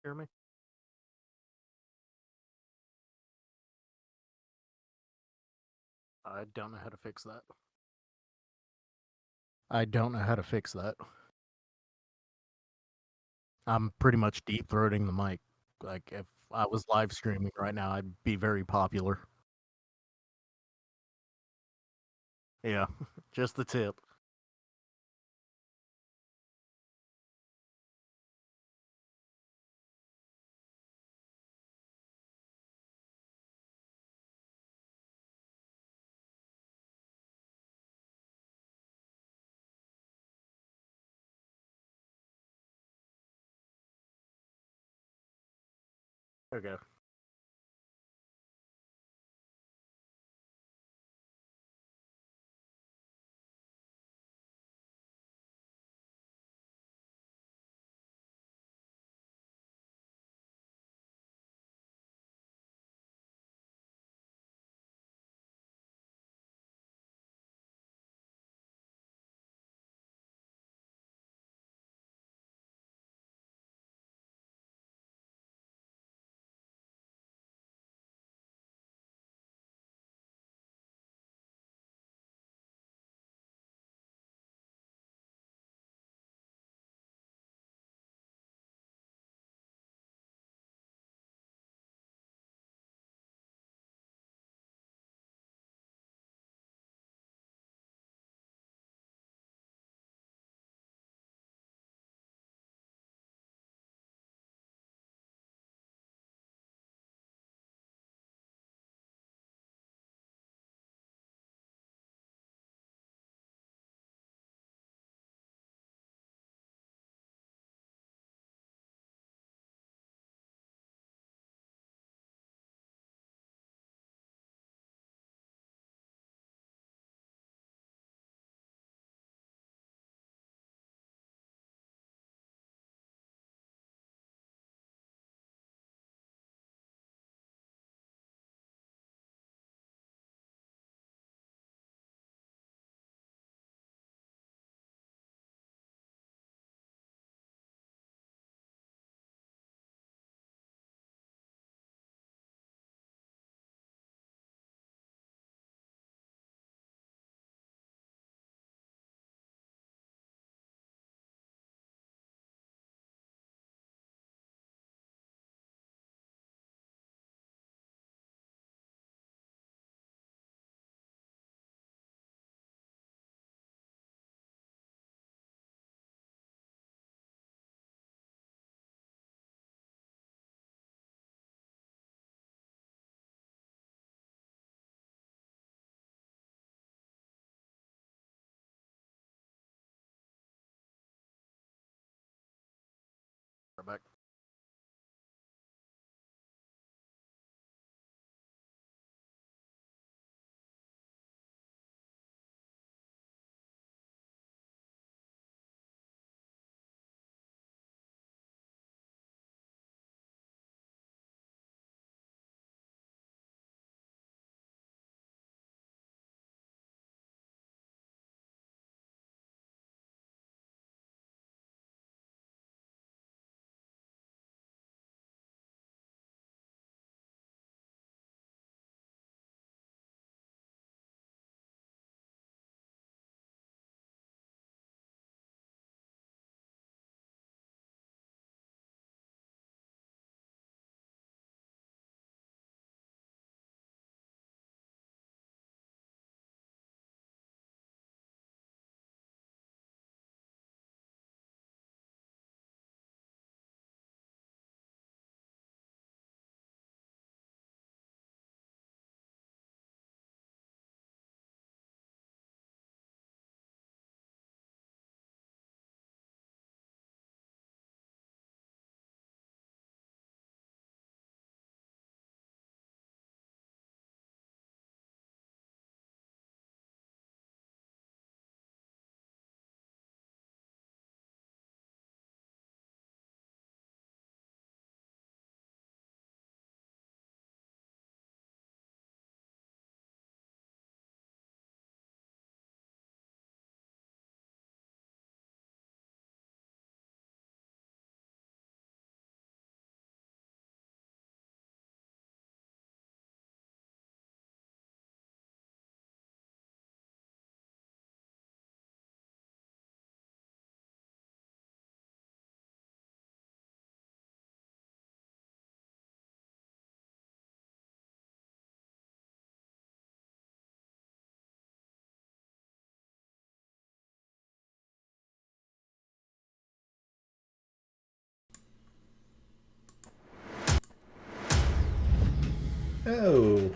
Hear me? I don't know how to fix that. I don't know how to fix that. I'm pretty much deep throating the mic. Like if I was live streaming right now, I'd be very popular. Yeah, just the tip. Okay. Right back.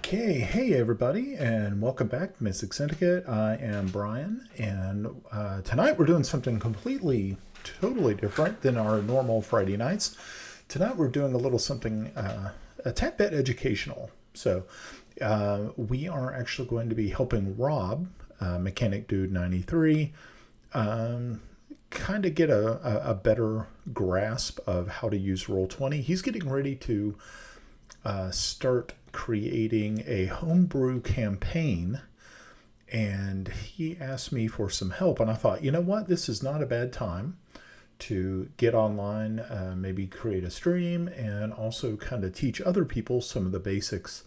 Okay, hey everybody, and welcome back to Mystic Syndicate. I am Brian, and tonight we're doing something totally different than our normal Friday nights. Tonight we're doing a little something a tad bit educational. So we are actually going to be helping Rob, Mechanic Dude 93, kind of get a better grasp of how to use Roll20. He's getting ready to start creating a homebrew campaign, and he asked me for some help, and I thought, you know what, this is not a bad time to get online, maybe create a stream, and also kind of teach other people some of the basics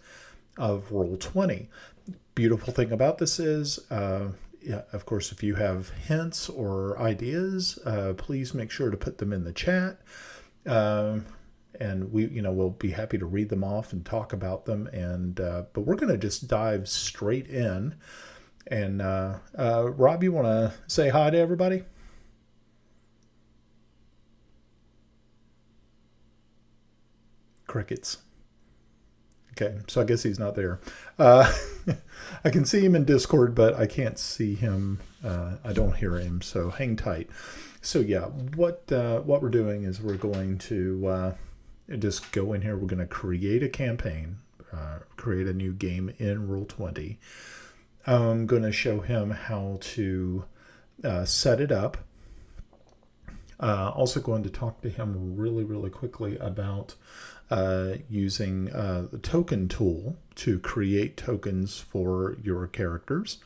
of Roll20. Beautiful thing about this is, yeah, of course, if you have hints or ideas, please make sure to put them in the chat. And we'll be happy to read them off and talk about them. And but we're going to just dive straight in. And Rob, you want to say hi to everybody? Crickets. Okay, so I guess he's not there. I can see him in Discord, but I can't see him. I don't hear him, so hang tight. So yeah, what we're doing is we're going to just go in here. We're going to create a campaign, create a new game in Roll20. I'm going to show him how to set it up. Also going to talk to him really quickly about using the token tool to create tokens for your characters.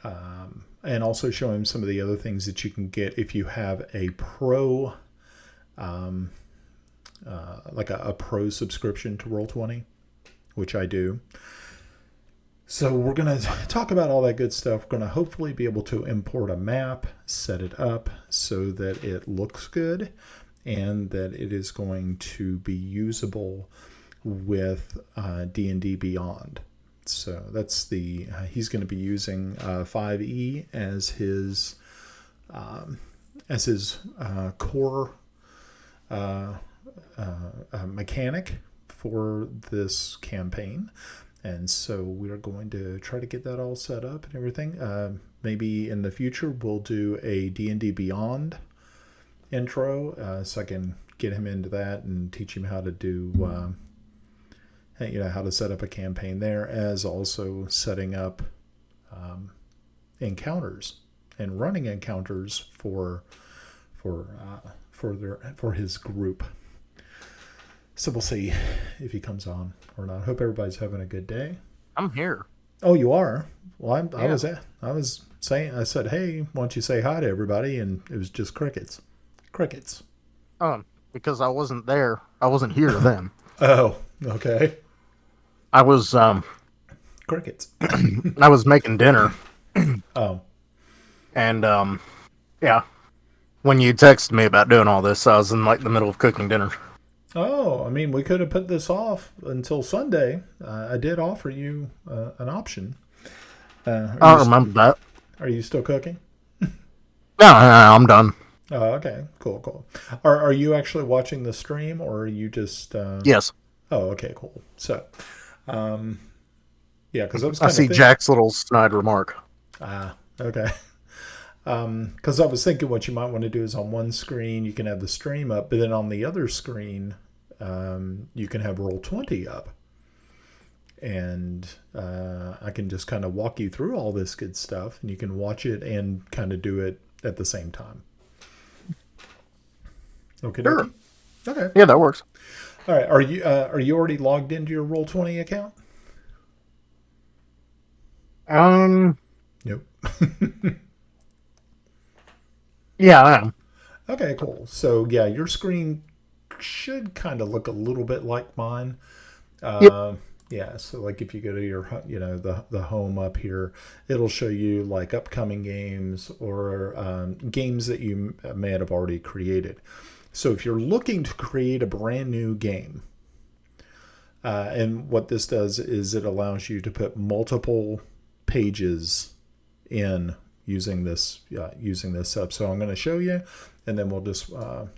And also show him some of the other things that you can get if you have a pro, like a pro subscription to Roll20, which I do. So we're going to talk about all that good stuff. We're going to hopefully be able to import a map, set it up so that it looks good, and that it is going to be usable with D&D Beyond. So that's he's going to be using 5e as his core mechanic for this campaign. And so we're going to try to get that all set up and everything. Maybe in the future we'll do a D&D Beyond intro, so I can get him into that and teach him how to do how to set up a campaign there, as also setting up encounters and running encounters for his group. So we'll see if he comes on or not. Hope everybody's having a good day. I'm here. Oh, you are? Well, Yeah. I said, hey, why don't you say hi to everybody? And it was just crickets. Crickets. Because I wasn't there. I wasn't here then. Oh, okay. I was Crickets. I was making dinner. Oh. And yeah. When you texted me about doing all this, I was in like the middle of cooking dinner. Oh, I mean, we could have put this off until Sunday. I did offer you an option. I don't remember that. Are you still cooking? No, I'm done. Oh, okay. Cool. Are you actually watching the stream, or are you just... Yes. Oh, okay, cool. So, yeah, because I see Jack's little snide remark. Okay. Because I was thinking what you might want to do is on one screen you can have the stream up, but then on the other screen you can have Roll20 up. And I can just kind of walk you through all this good stuff, and you can watch it and kind of do it at the same time. Okay. Sure. Okay. Yeah, that works. All right. Are you already logged into your Roll20 account? Nope. Yeah, I am. Okay, cool. So yeah, your screen should kind of look a little bit like mine. Yep. Yeah, so like if you go to your, the home up here, it'll show you like upcoming games or games that you may have already created. So if you're looking to create a brand new game, and what this does is it allows you to put multiple pages in using this up. So I'm going to show you, and then we'll just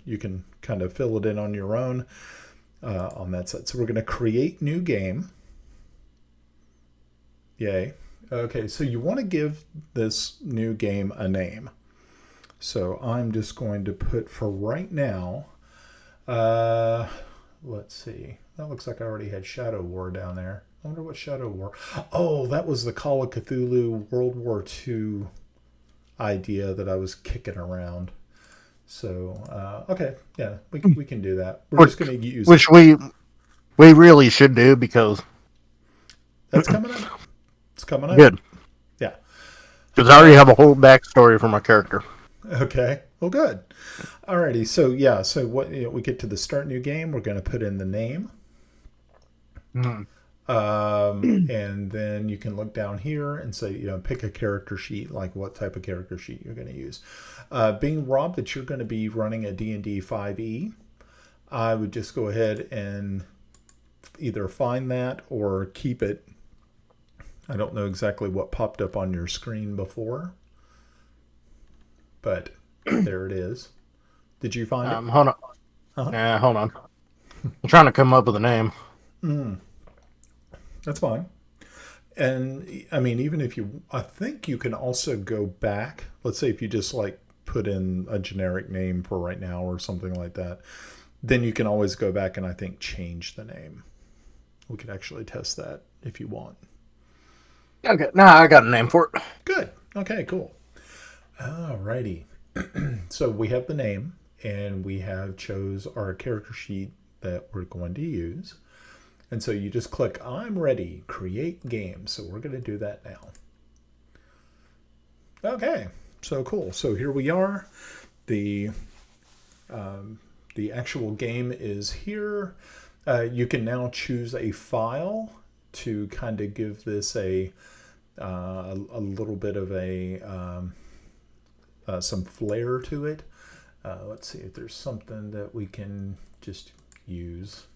you can kind of fill it in on your own on that side. So we're going to create new game. Yay. Okay, so you want to give this new game a name. So I'm just going to put for right now, let's see. That looks like I already had Shadow War down there. I wonder what Shadow War. Oh, that was the Call of Cthulhu World War II idea that I was kicking around. So, okay, yeah, we can do that. We're which, just going to use which we really should do because that's coming up. It's coming up. good. Yeah. Because I already have a whole backstory for my character. Okay. Well, good. Alrighty. So yeah. So what we get to the start new game. We're going to put in the name, Mm. and then you can look down here and say, pick a character sheet, like what type of character sheet you're going to use. Being Rob, that you're going to be running a D&D 5e, I would just go ahead and either find that or keep it. I don't know exactly what popped up on your screen before, but there it is. Did you find it? Hold on. Uh-huh. Hold on. I'm trying to come up with a name. That's fine. And I mean, even if I think you can also go back. Let's say if you just like put in a generic name for right now or something like that, then you can always go back and I think change the name. We could actually test that if you want. Okay, now I got a name for it. Good. Okay, cool. Alrighty. So we have the name and we have chose our character sheet that we're going to use. And so you just click I'm ready, create game. So we're going to do that now. Okay, so cool. So here we are. The actual game is here. You can now choose a file to kind of give this a little bit of some flair to it. Let's see if there's something that we can just use.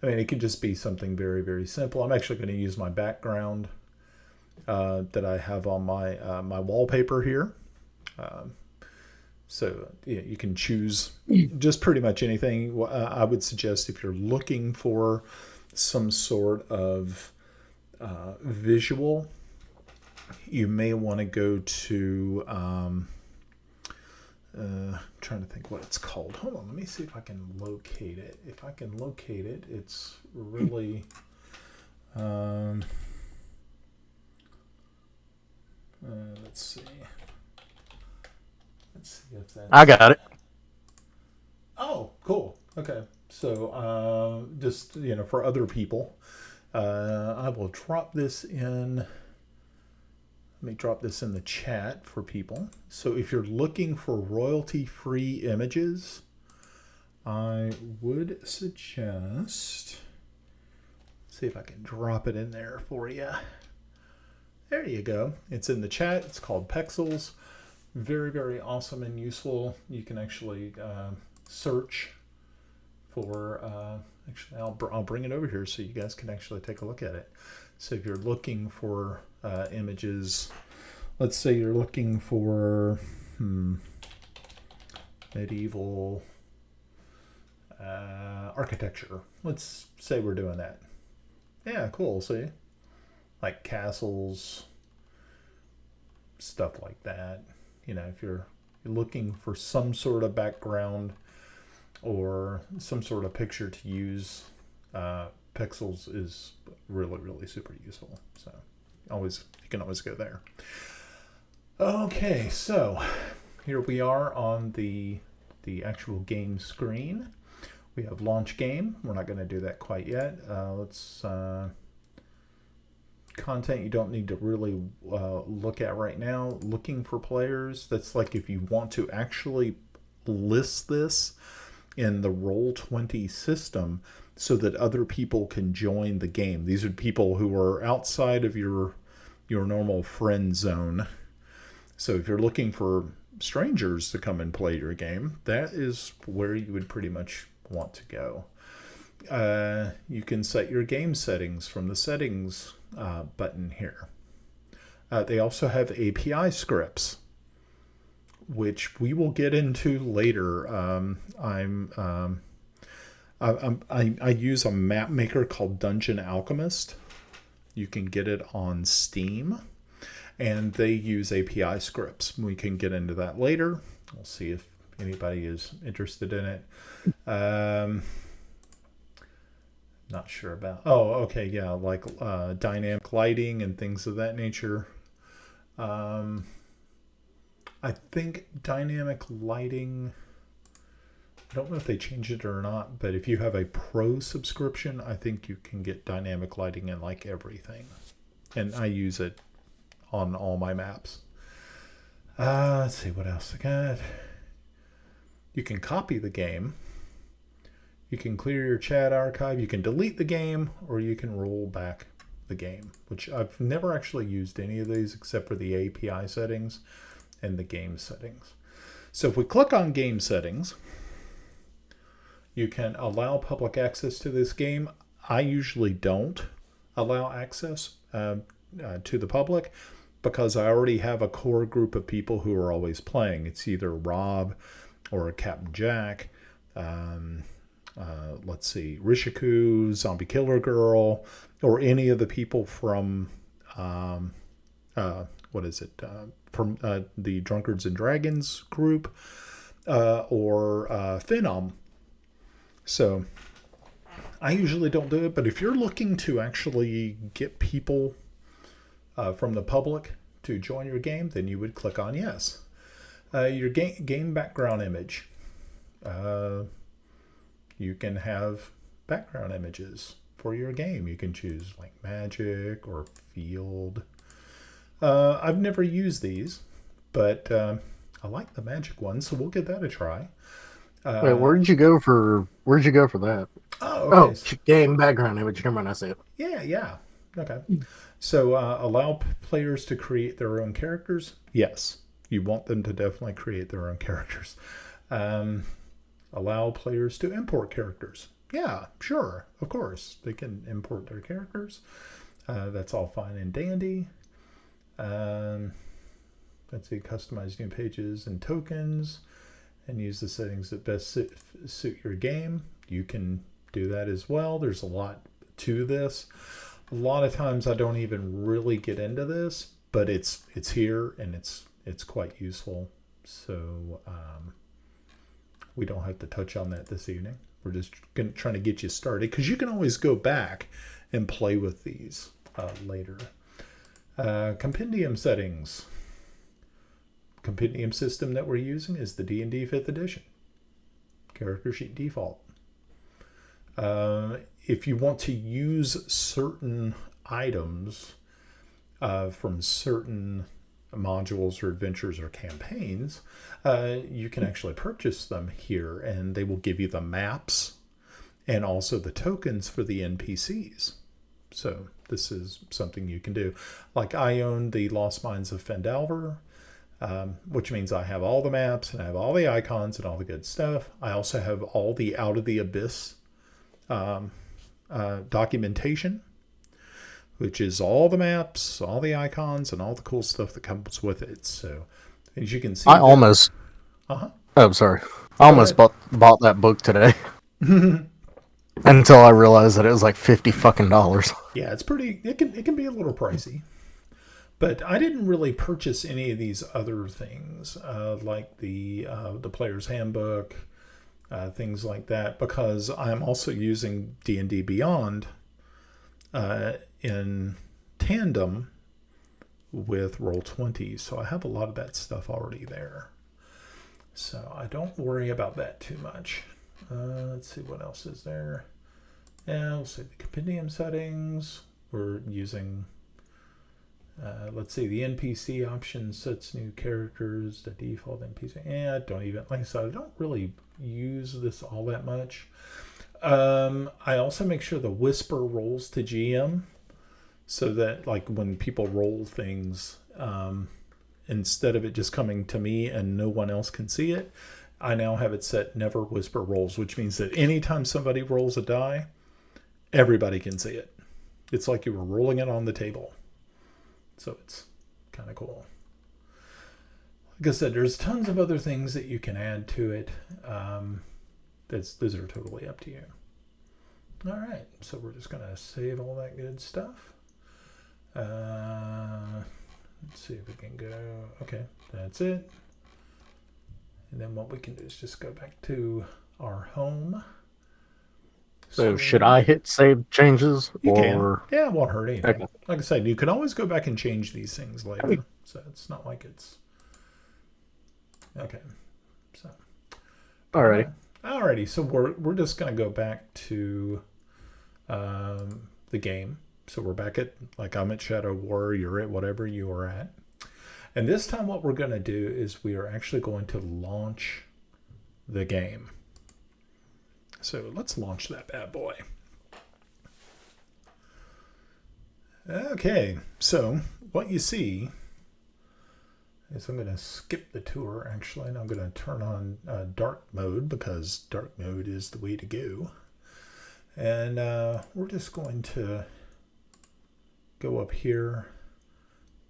I mean, it could just be something very, very simple. I'm actually going to use my background that I have on my my wallpaper here. So yeah, you can choose just pretty much anything. I would suggest if you're looking for some sort of visual, you may want to go to trying to think what it's called. Hold on, let me see if I can locate it. If I can locate it, it's really let's see. Let's see if that's. I got it. Oh, cool. Okay, so just for other people, I will drop this in. Let me drop this in the chat for people. So if you're looking for royalty-free images, I would suggest, see if I can drop it in there for you. There you go. It's in the chat. It's called Pexels. Very, very awesome and useful. You can actually search for, actually I'll bring it over here so you guys can actually take a look at it. So if you're looking for images, let's say you're looking for medieval architecture. Let's say we're doing that. Yeah, cool. See, like castles, stuff like that. If you're looking for some sort of background or some sort of picture to use, Pixels is really, really super useful. So you can always go there. Okay, so here we are on the actual game screen. We have launch game. We're not going to do that quite yet. Let's content you don't need to really look at right now. Looking for players. That's like if you want to actually list this in the Roll20 system so that other people can join the game. These are people who are outside of your normal friend zone. So if you're looking for strangers to come and play your game, that is where you would pretty much want to go. You can set your game settings from the settings button here. They also have API scripts, which we will get into later. I use a map maker called Dungeon Alchemist, You can get it on Steam, and they use API scripts. We can get into that later. We'll see if anybody is interested in it. Not sure about. Oh, okay, yeah, like dynamic lighting and things of that nature. I think dynamic lighting, I don't know if they changed it or not, but if you have a pro subscription, I think you can get dynamic lighting in like everything. And I use it on all my maps. Let's see what else I got. You can copy the game. You can clear your chat archive. You can delete the game, or you can roll back the game, which I've never actually used any of these except for the API settings and the game settings. So if we click on game settings, you can allow public access to this game. I usually don't allow access to the public because I already have a core group of people who are always playing. It's either Rob or Captain Jack. Let's see, Rishiku, Zombie Killer Girl, or any of the people from from the Drunkards and Dragons group, or Phenom. So I usually don't do it, but if you're looking to actually get people from the public to join your game, then you would click on yes. Your game background image. You can have background images for your game. You can choose like magic or field. I've never used these, but I like the magic one, so we'll give that a try. Wait, where'd you go for that? Oh, okay. Game background image. Never mind, I see it. Yeah. Okay. So allow players to create their own characters. Yes, you want them to definitely create their own characters. Allow players to import characters. Yeah, sure, of course. They can import their characters. That's all fine and dandy. Let's see, customize new pages and tokens and use the settings that best suit your game. You can do that as well. There's a lot to this. A lot of times I don't even really get into this, but it's here and it's quite useful. So we don't have to touch on that this evening. We're just trying to get you started because you can always go back and play with these later. Compendium settings. Compendium system that we're using is the D&D 5th edition. Character sheet default. If you want to use certain items from certain modules or adventures or campaigns, you can actually purchase them here, and they will give you the maps and also the tokens for the NPCs. So this is something you can do. Like I own the Lost Mines of Fandalver, which means I have all the maps and I have all the icons and all the good stuff. I also have all the Out of the Abyss documentation, which is all the maps, all the icons, and all the cool stuff that comes with it. So, as you can see, I almost. Oh, sorry. I almost bought that book today. Until I realized that it was like $50 fucking. Yeah, it's pretty. It can be a little pricey, but I didn't really purchase any of these other things like the player's handbook, things like that, because I'm also using D&D Beyond in tandem with Roll20, so I have a lot of that stuff already there. So I don't worry about that too much. Let's see what else is there. Yeah, we'll see the compendium settings. We're using, let's see, the NPC option sets new characters, the default NPC. Don't even, like I said, I don't really use this all that much. I also make sure the whisper rolls to GM so that like when people roll things, instead of it just coming to me and no one else can see it, I now have it set never whisper rolls, which means that anytime somebody rolls a die, everybody can see it. It's like you were rolling it on the table. So it's kind of cool. Like I said, there's tons of other things that you can add to it. Those are totally up to you. All right, so we're just going to save all that good stuff. see if we can go. Okay, that's it. And then what we can do is just go back to our home So should screen. I hit save changes You can. or Yeah, it won't hurt anything. okay? Like I said, you can always go back and change these things later. So it's not like it's okay. So all Alrighty. right. Alrighty. So we're just gonna go back to the game. So we're back at like I'm at Shadow War, you're at whatever you are at. And this time what we're gonna do is we are actually going to launch the game. So let's launch that bad boy. Okay, so what you see is I'm going to skip the tour actually, and I'm going to turn on dark mode because dark mode is the way to go. And we're just going to go up here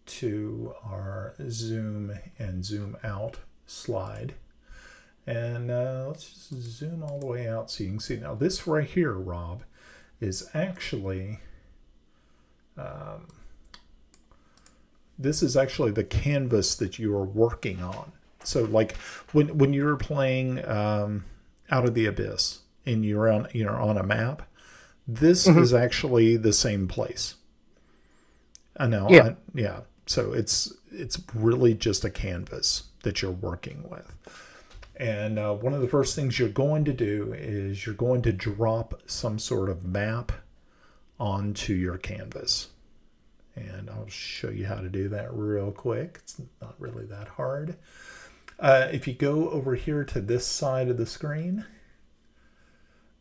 to our zoom and zoom out slide. And let's just zoom all the way out so you can see. Now this right here, Rob, is actually this is actually the canvas that you are working on. So like when you're playing Out of the Abyss and you're on a map, this is actually the same place. I know. Yeah. Yeah. So it's really just a canvas that you're working with. And one of the first things you're going to do is you're going to drop some sort of map onto your canvas. And I'll show you how to do that real quick. It's not really that hard. If you go over here to this side of the screen,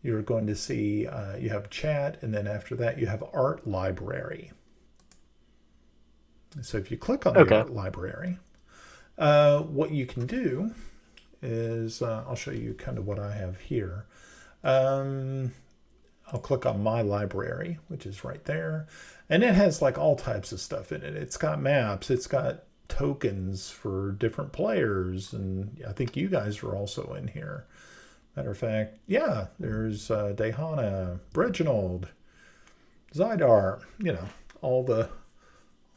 you're going to see you have chat, and then after that you have art library. So if you click on the art library, what you can do is I'll show you kind of what I have here. I'll click on my library, which is right there. And it has like all types of stuff in it. It's got maps. It's got tokens for different players. And I think you guys are also in here. Matter of fact, yeah, there's Dehana, Reginald, Zydar, you know, all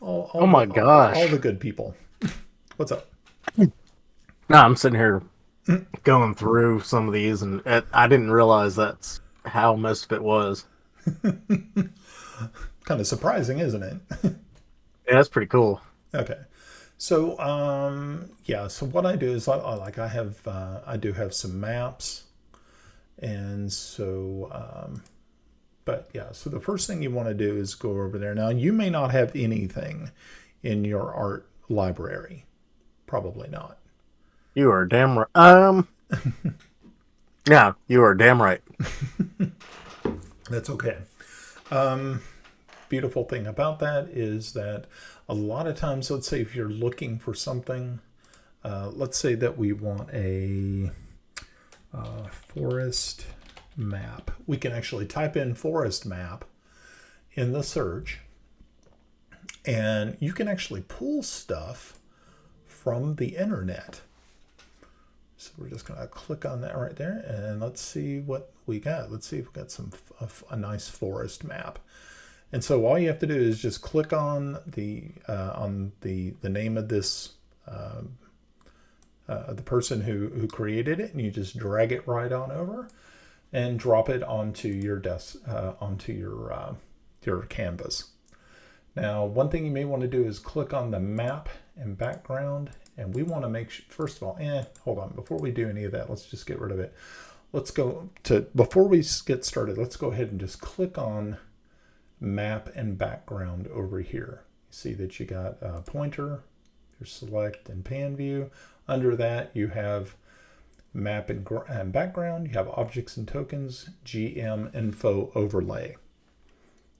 Oh my gosh. all the good people. What's up? No, I'm sitting here going through some of these, and I didn't realize that's how most of it was. Kind of surprising, isn't it? Yeah, that's pretty cool. Okay. So yeah, so what I do is I do have some maps. And so but yeah, so the first thing you want to do is go over there. Now you may not have anything in your art library. Probably not. You are damn right. Yeah, you are damn right. That's okay. Beautiful thing about that is that a lot of times, let's say if you're looking for something, let's say that we want a forest map. We can actually type in forest map in the search, and you can actually pull stuff from the internet. So we're just going to click on that right there, and let's see what we got. Let's see if we got a nice forest map. And so all you have to do is just click on the name of this the person who created it, and you just drag it right on over and drop it onto your onto your canvas. Now, one thing you may want to do is click on the map and background, and we want to make sure, first of all, hold on, before we do any of that, let's just get rid of it. Let's go to, before we get started, let's go ahead and just click on map and background over here. You see that you got a pointer, your select and pan view. Under that, you have map and background. You have objects and tokens, GM info overlay.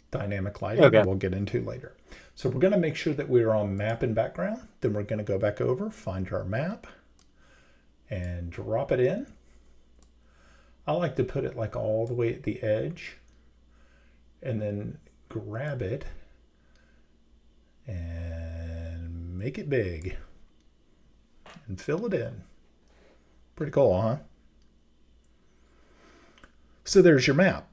Dynamic lighting, we'll get into later. So we're going to make sure that we're on map and background. Then we're going to go back over, find our map, and drop it in. I like to put it like all the way at the edge, and then grab it and make it big and fill it in. Pretty cool, huh? So there's your map.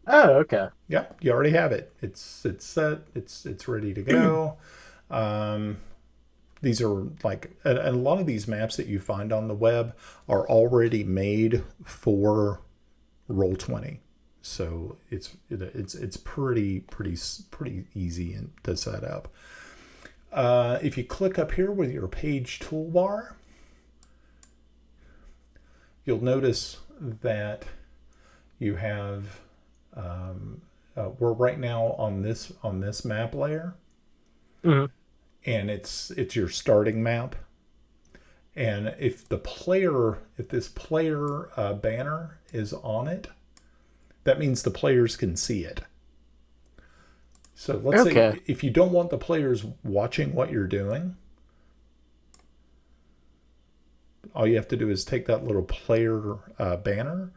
Oh, okay. Yeah, you already have it. It's set. It's ready to go. These are like a lot of these maps that you find on the web are already made for Roll20. So it's pretty easy to set up. If you click up here with your page toolbar, you'll notice that you have we're right now on this map layer, Mhm. and it's your starting map. And if this player banner is on it, that means the players can see it. So let's Okay. say if you don't want the players watching what you're doing, all you have to do is take that little player banner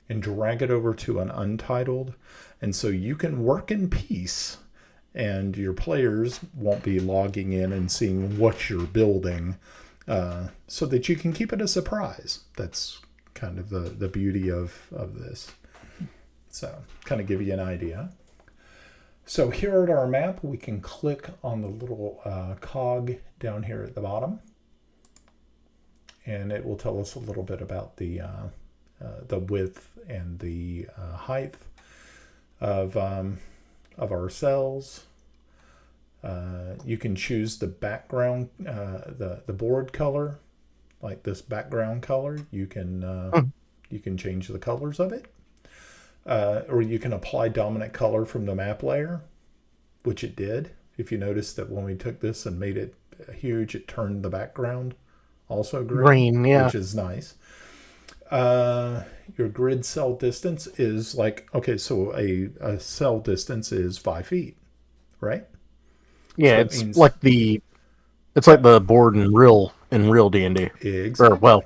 and drag it over to an untitled. And so you can work in peace and your players won't be logging in and seeing what you're building, so that you can keep it a surprise. That's kind of the beauty of this. So kind of give you an idea. So here at our map, we can click on the little cog down here at the bottom, and it will tell us a little bit about the width and the height of our cells. You can choose the background, the board color, like this background color. You can change the colors of it, or you can apply dominant color from the map layer, which it did. If you notice that when we took this and made it huge, it turned the background also green, Green, yeah. which is nice. Your grid cell distance is like, okay, so a cell distance is 5 feet, right? Yeah, So it means it's like the board in real D&D. Or exactly well,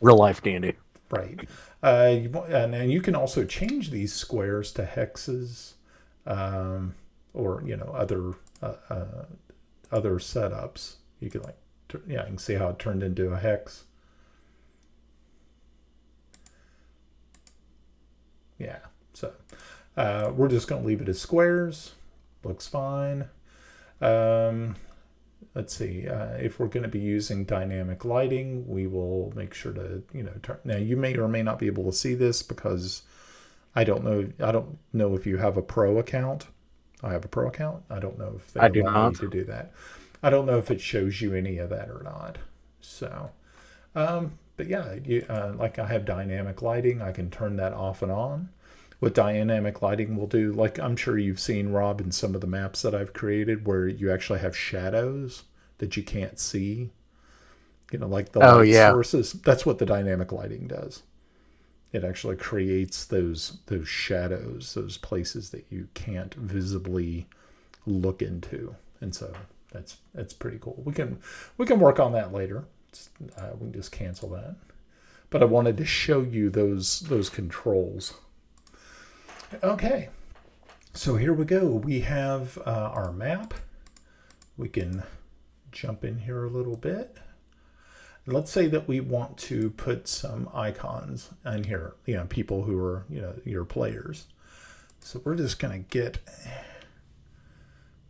real life D&D. right. And you can also change these squares to hexes, or other setups. You can you can see how it turned into a hex. Yeah, so we're just going to leave it as squares. Looks fine. Let's see. If we're going to be using dynamic lighting, we will make sure to turn. Now you may or may not be able to see this because I don't know. I don't know if you have a pro account. I have a pro account. I don't know if they I do allow you not. to do that. I don't know if it shows you any of that or not. So, but yeah, like I have dynamic lighting. I can turn that off and on. What dynamic lighting will do, like I'm sure you've seen, Rob, in some of the maps that I've created where you actually have shadows that you can't see, like the Oh light yeah. sources. That's what the dynamic lighting does. It actually creates those shadows, those places that you can't visibly look into. And so that's pretty cool. We can work on that later. We can just cancel that. But I wanted to show you those controls. Okay, so here we go. We have our map. We can jump in here a little bit. Let's say that we want to put some icons in here, people who are, your players. So we're just going to get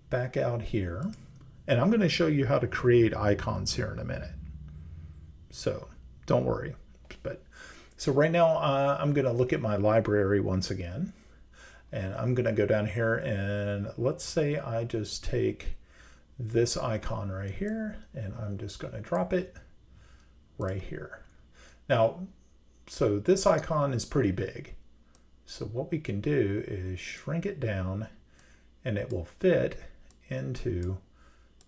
back out here, and I'm going to show you how to create icons here in a minute. So don't worry. So right now I'm going to look at my library once again. And I'm going to go down here and let's say I just take this icon right here and I'm just going to drop it right here. Now, so this icon is pretty big. So what we can do is shrink it down and it will fit into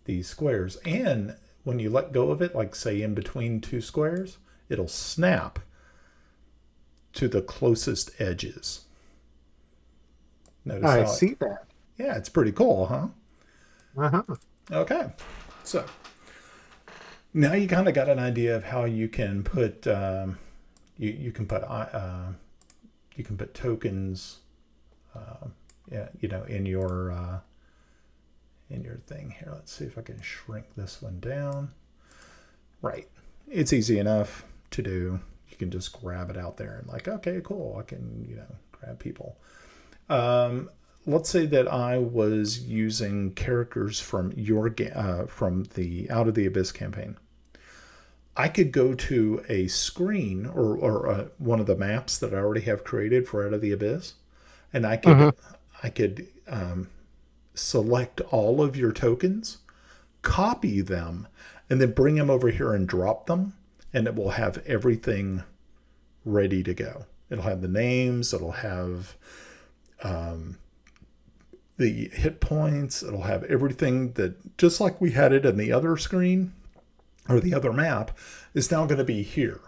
these squares. And when you let go of it, like say in between two squares, it'll snap to the closest edges. Notice I how see that. yeah, it's pretty cool, huh? Uh-huh. Okay, so now you kind of got an idea of how you can put you can put tokens, in your thing here. Let's see if I can shrink this one down. Right, it's easy enough to do. You can just grab it out there and like, okay, cool. I can grab people. let's say that I was using characters from from the Out of the Abyss campaign. I could go to a screen or one of the maps that I already have created for Out of the Abyss, and Hmm. I could select all of your tokens, copy them, and then bring them over here and drop them, and it will have everything ready to go. It'll have the names, it'll have the hit points, it'll have everything that, just like we had it in the other screen or the other map, is now going to be here.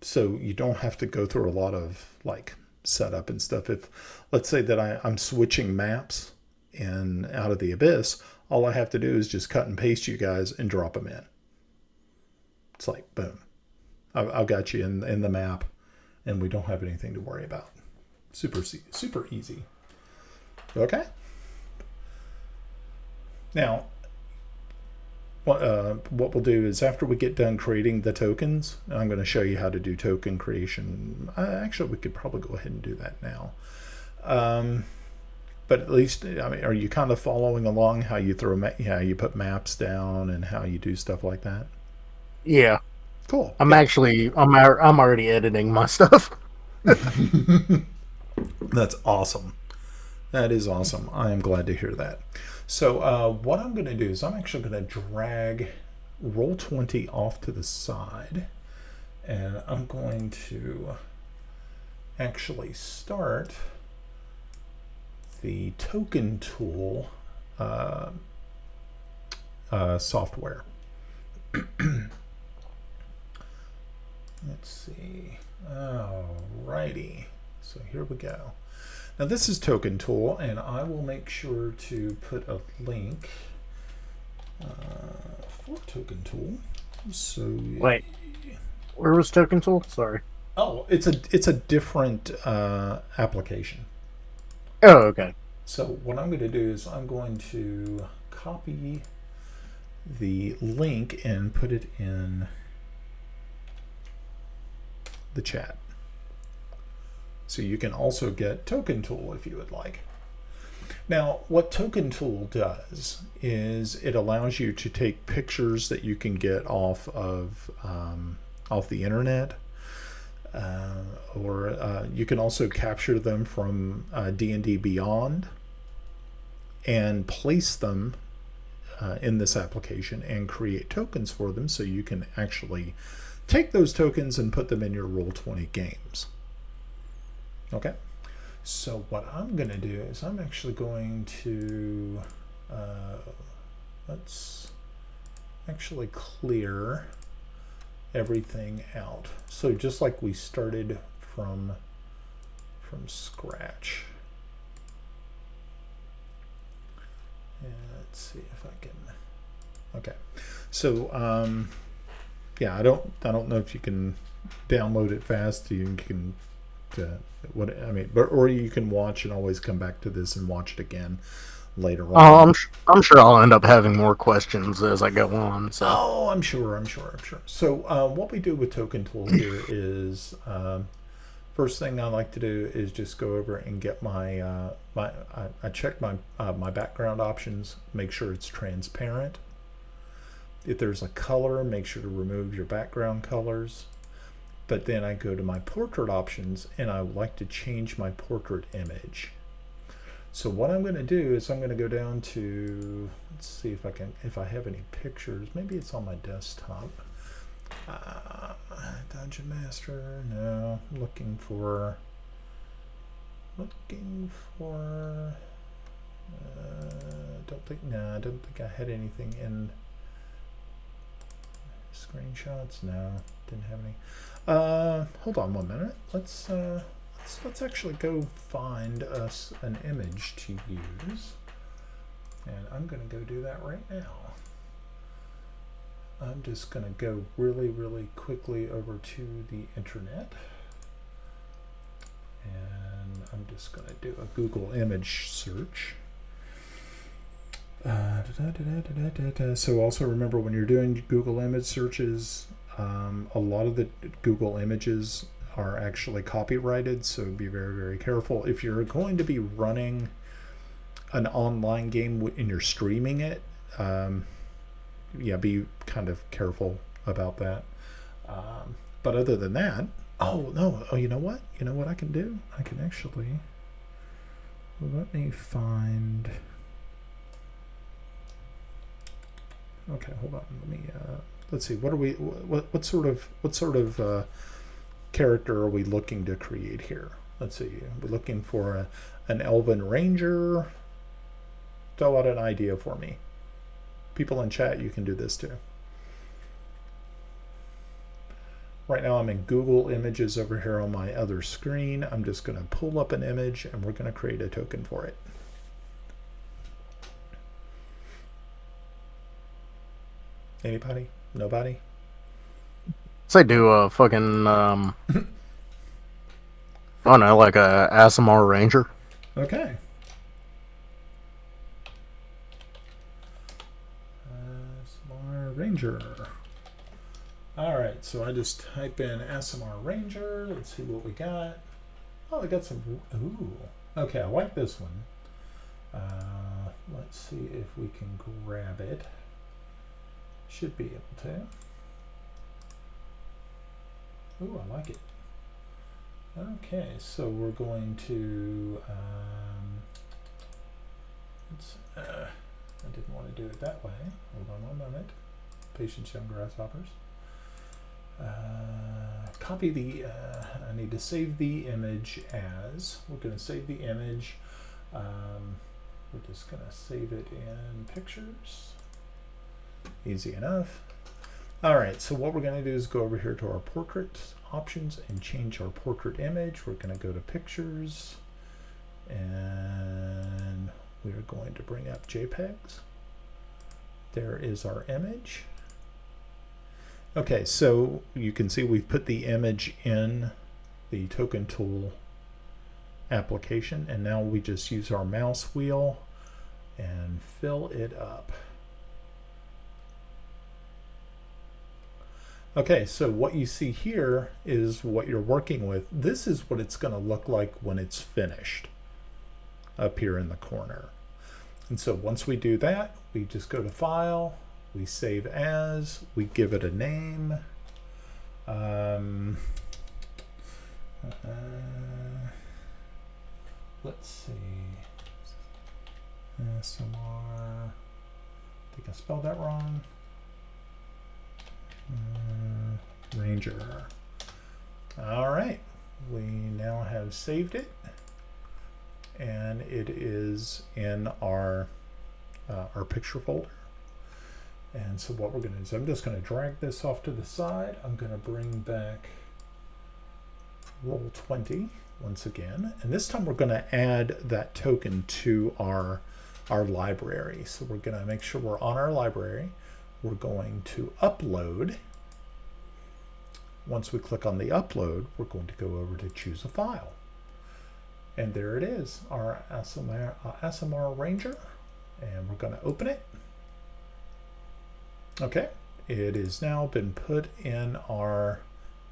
So you don't have to go through a lot of like setup and stuff. If let's say that I'm switching maps in Out of the Abyss, all I have to do is just cut and paste you guys and drop them in. It's like boom, I've got you in the map, and we don't have anything to worry about. Super easy. Okay. Now, what we'll do is after we get done creating the tokens, I'm going to show you how to do token creation. Actually, we could probably go ahead and do that now. But at least, I mean, are you kind of following along how you how you put maps down and how you do stuff like that? Yeah, Cool. I'm Yeah. actually I'm already editing my stuff. That's awesome. That is awesome. I am glad to hear that. So what I'm going to do is I'm actually going to drag Roll20 off to the side, and I'm going to actually start the token tool software. Let's see. Alrighty. So here we go. Now this is Token Tool, and I will make sure to put a link for Token Tool. So Wait, where was Token Tool? Sorry. oh, it's a different application. Oh, okay. So what I'm going to do is I'm going to copy the link and put it in the chat. So you can also get Token Tool if you would like. Now, what Token Tool does is it allows you to take pictures that you can get off the internet, or you can also capture them from D&D Beyond and place them in this application and create tokens for them, so you can actually take those tokens and put them in your Roll20 games. Okay, so what I'm going to do is I'm actually going to let's actually clear everything out. So just like we started from scratch. And let's see if I can. Okay, so yeah, I don't know if you can download it fast. You can. What I mean, or you can watch and always come back to this and watch it again later Oh, on. I'm sure I'll end up having more questions as I go on. So Oh, I'm sure. So what we do with Token Tool here is first thing I like to do is just go over and get my I check my background options, make sure it's transparent. If there's a color, make sure to remove your background colors. But then I go to my portrait options, and I would like to change my portrait image. So what I'm going to do is I'm going to go down to, let's see if I have any pictures. Maybe it's on my desktop. Dungeon Master, no. Looking for, I don't think I had anything in screenshots. No, didn't have any. Hold on 1 minute. Let's actually go find us an image to use, and I'm gonna go do that right now. I'm just gonna go really quickly over to the internet, and I'm just gonna do a Google image search. So also remember, when you're doing Google image searches, a lot of the Google images are actually copyrighted, so be very careful. If you're going to be running an online game and you're streaming it, yeah, be kind of careful about that. But other than that, oh no, oh, you know what? You know what I can do? I can actually, let me find. Okay, hold on. Let me. Let's see. What are we? What sort of character are we looking to create here? Let's see. We're looking for an elven ranger. Throw out an idea for me. People in chat, you can do this too. Right now I'm in Google Images over here on my other screen. I'm just going to pull up an image and we're going to create a token for it. Anybody? Nobody? Say do a fucking I don't know, like a ASMR ranger. Okay. ASMR Ranger. All right, so I just type in ASMR Ranger. Let's see what we got. Oh, I got some. Ooh. Okay, I like this one. Let's see if we can grab it. Should be able to. Ooh, I like it. Okay, so we're going to. I didn't want to do it that way. Hold on one moment. Patience, young grasshoppers. Copy the. I need to save the image as. We're going to save the image. We're just going to save it in pictures. Easy enough. All right, so what we're going to do is go over here to our portrait options and change our portrait image. We're going to go to pictures and we're going to bring up JPEGs. There is our image. Okay, so you can see we've put the image in the token tool application, and now we just use our mouse wheel and fill it up. Okay, so what you see here is what you're working with. This is what it's going to look like when it's finished up here in the corner. And so once we do that, we just go to File, we save as, we give it a name. Let's see. SMR. I think I spelled that wrong. Ranger. All right, we now have saved it, and it is in our picture folder. And so what we're going to do is I'm just going to drag this off to the side. I'm going to bring back Roll20 once again, and this time we're going to add that token to our library. So we're going to make sure we're on our library. We're going to upload. Once we click on the upload, we're going to go over to choose a file. And there it is, our ASMR Ranger. And we're going to open it. Okay, it has now been put in our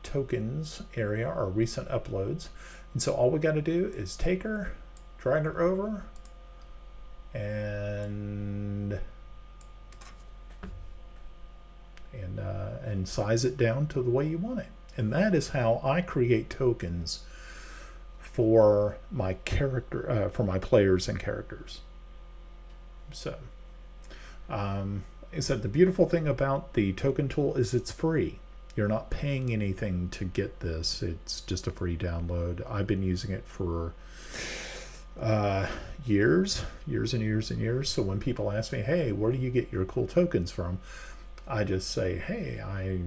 tokens area, our recent uploads. And so all we got to do is take her, drag her over, and size it down to the way you want it. And that is how I create tokens for my character, for my players and characters. So, I said the beautiful thing about the token tool is it's free. You're not paying anything to get this. It's just a free download. I've been using it for years and years and years. So when people ask me, hey, where do you get your cool tokens from? I just say, hey, I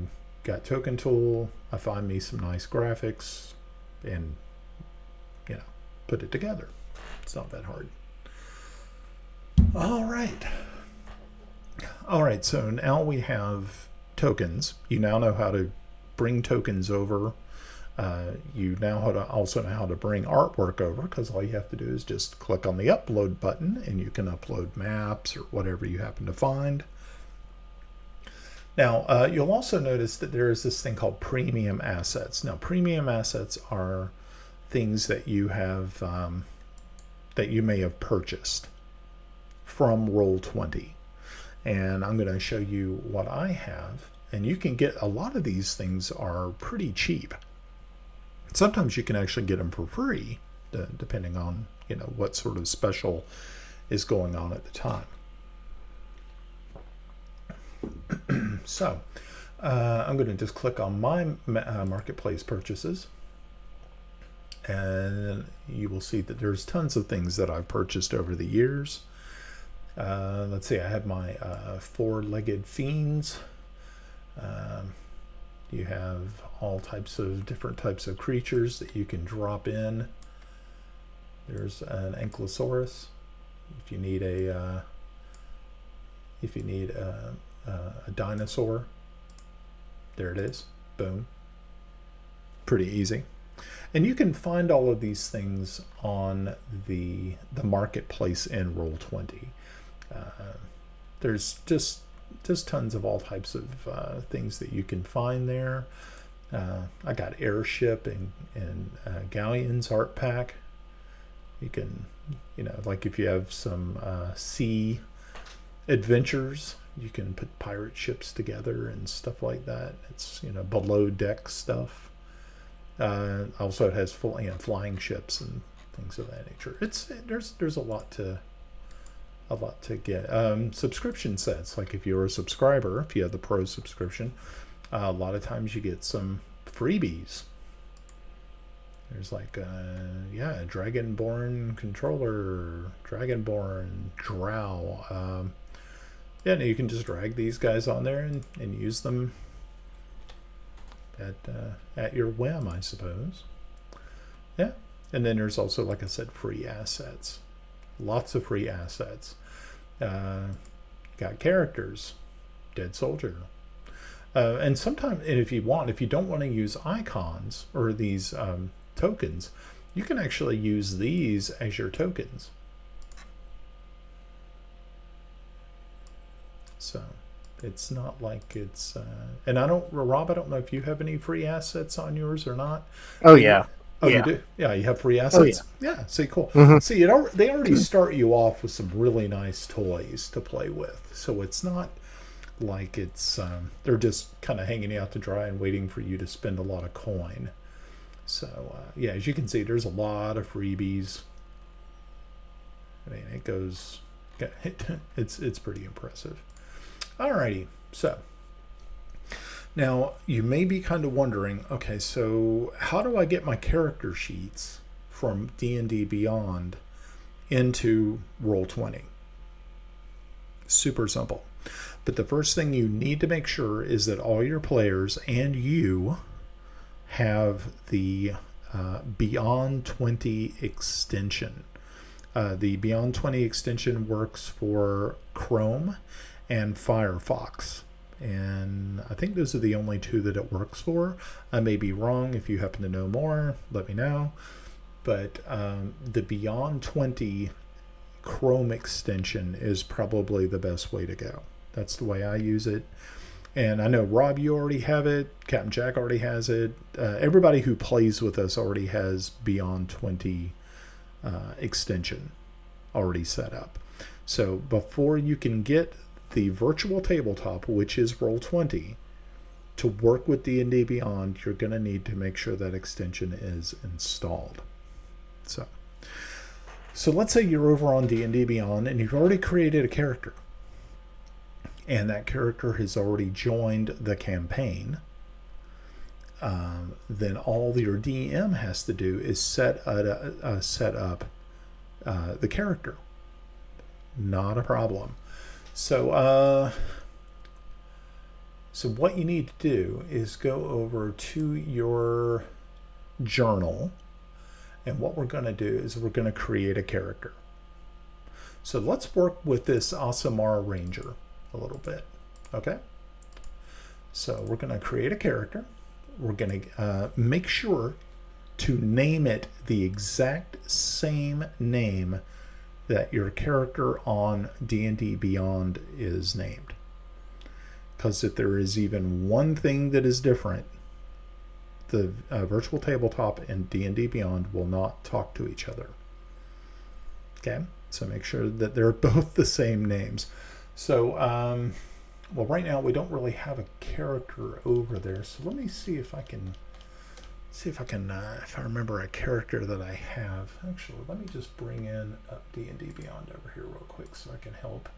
got token tool. I find me some nice graphics and, you know, put it together. It's not that hard. All right. All right. So now we have tokens. You now know how to bring tokens over. You now also know how to bring artwork over, because all you have to do is just click on the upload button and you can upload maps or whatever you happen to find. Now, you'll also notice that there is this thing called premium assets. Now, premium assets are things that you have that you may have purchased. from Roll20. And I'm going to show you what I have. And you can get a lot of these things are pretty cheap. Sometimes you can actually get them for free, depending on what sort of special is going on at the time. So I'm going to just click on my marketplace purchases, and you will see that there's tons of things that I've purchased over the years. Let's see, I have my four-legged fiends. You have all types of different types of creatures that you can drop in. There's an ankylosaurus. If you need a dinosaur, there it is. Boom. Pretty easy. And you can find all of these things on the marketplace in Roll20. There's just tons of all types of things that you can find there. I got airship and galleons art pack. You can, like if you have some sea adventures, you can put pirate ships together and stuff like that. It's below deck stuff. Also, it has full flying ships and things of that nature. There's a lot to get. Subscription sets, like if you're a subscriber, if you have the pro subscription, a lot of times you get some freebies. There's like a Dragonborn controller, Dragonborn drow. And you can just drag these guys on there and use them at your whim, I suppose. Yeah. And then there's also, like I said, free assets. Lots of free assets. Got characters, dead soldier. And sometimes, if you don't want to use icons or these tokens, you can actually use these as your tokens. So it's not like it's and Rob, I don't know if you have any free assets on yours or not. Oh yeah. Oh, yeah. You do? Yeah, you have free assets? Oh, yeah. See, cool. Mm-hmm. See, they already start you off with some really nice toys to play with. So it's not like it's they're just kind of hanging out to dry and waiting for you to spend a lot of coin. So, yeah, as you can see, there's a lot of freebies. I mean, it goes... It's pretty impressive. Alrighty, so... Now, you may be kind of wondering, okay, so how do I get my character sheets from D&D Beyond into Roll20? Super simple. But the first thing you need to make sure is that all your players and you have the Beyond 20 extension. The Beyond 20 extension works for Chrome and Firefox. And I think those are the only two that it works for. I may be wrong. If you happen to know more, let me know. But the Beyond 20 Chrome extension is probably the best way to go. That's the way I use it. And I know, Rob, you already have it. Captain Jack already has it. Everybody who plays with us already has Beyond 20 extension already set up. So before you can get the virtual tabletop, which is Roll20, to work with D&D Beyond, you're going to need to make sure that extension is installed. So let's say you're over on D&D Beyond and you've already created a character, and that character has already joined the campaign. Then all your DM has to do is set up the character. Not a problem. So what you need to do is go over to your journal, and what we're going to do is we're going to create a character. So let's work with this Aasimar Ranger a little bit, okay? So we're going to create a character. We're going to make sure to name it the exact same name that your character on D&D Beyond is named. Because if there is even one thing that is different, the virtual tabletop and D&D Beyond will not talk to each other. Okay, So make sure that they're both the same names. So, well, right now we don't really have a character over there. So let me see if I can, if I remember a character that I have. Actually, let me just bring in up D&D Beyond over here real quick so I can help.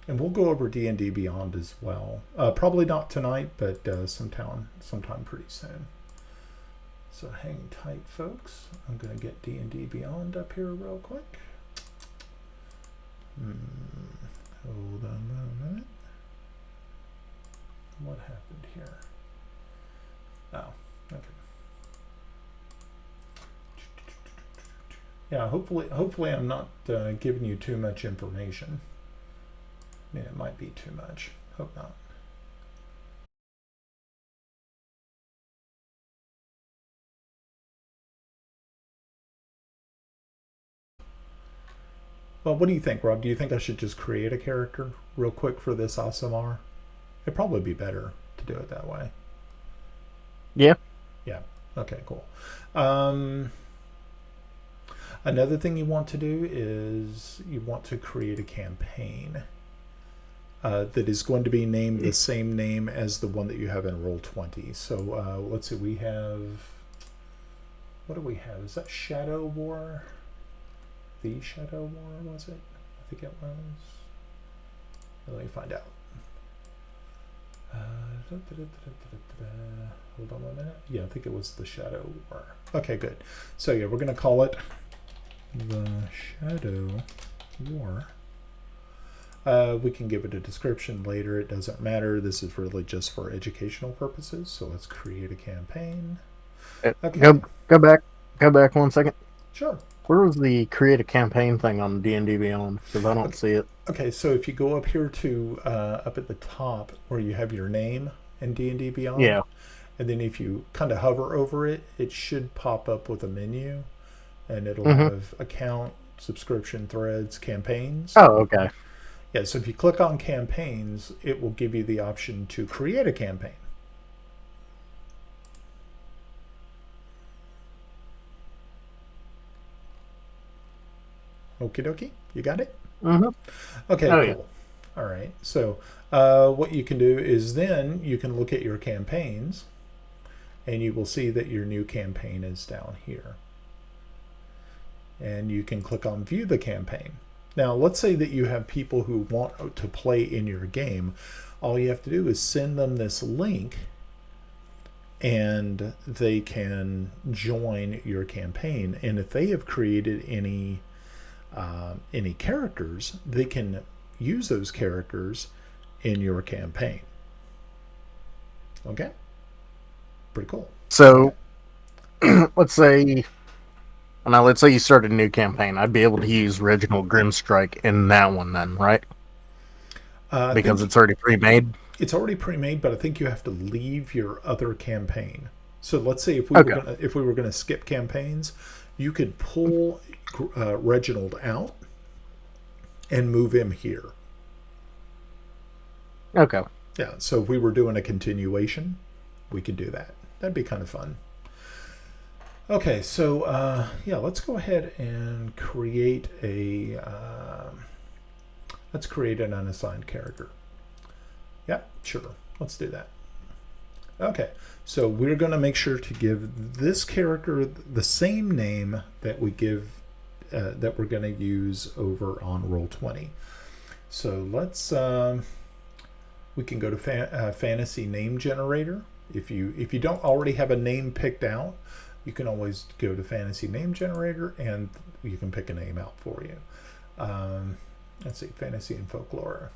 And we'll go over D&D Beyond as well. Probably not tonight, but sometime pretty soon. So hang tight, folks. I'm going to get D&D Beyond up here real quick. Hold on a minute. What happened here? Oh, okay. Yeah, hopefully I'm not giving you too much information. I mean, it might be too much. Hope not. Well, what do you think, Rob? Do you think I should just create a character real quick for this ASMR? It'd probably be better to do it that way. Yeah. Yeah. Okay, cool. Another thing you want to do is you want to create a campaign that is going to be named the same name as the one that you have in Roll20. So let's see, we have, what do we have? Is that Shadow War? The Shadow War, was it? I think it was. Let me find out. Hold on 1 minute. Yeah, I think it was the Shadow War. Okay, good. So yeah, we're going to call it the Shadow War. We can give it a description later. It doesn't matter. This is really just for educational purposes. So let's create a campaign. Okay. Go back 1 second. Sure. Where was the create a campaign thing on D&D Beyond? Because I don't see it. Okay, so if you go up here to up at the top where you have your name in D&D Beyond, yeah, and then if you kind of hover over it, it should pop up with a menu, and it'll have account, subscription, threads, campaigns. Oh, okay. Yeah, so if you click on campaigns, it will give you the option to create a campaign. Okie dokie, you got it? Okay, cool. Yeah. All right, so what you can do is then you can look at your campaigns, and you will see that your new campaign is down here. And you can click on view the campaign. Now, let's say that you have people who want to play in your game. All you have to do is send them this link, and they can join your campaign. And if they have created any characters, they can use those characters in your campaign. Okay? Pretty cool. So, let's say you started a new campaign. I'd be able to use Reginald Grimstrike in that one then, right? Because it's already pre-made? It's already pre-made, but I think you have to leave your other campaign. So let's say if we were gonna skip campaigns, you could pull Reginald out and move him here. Okay. Yeah, so if we were doing a continuation, we could do that. That'd be kind of fun. Okay, so yeah, let's go ahead and create a let's create an unassigned character. Yeah, sure. Let's do that. Okay, so we're going to make sure to give this character the same name that we give that we're going to use over on Roll20. So let's we can go to Fantasy Name Generator. If you don't already have a name picked out, you can always go to Fantasy Name Generator and you can pick a name out for you. Let's see, Fantasy and Folklore.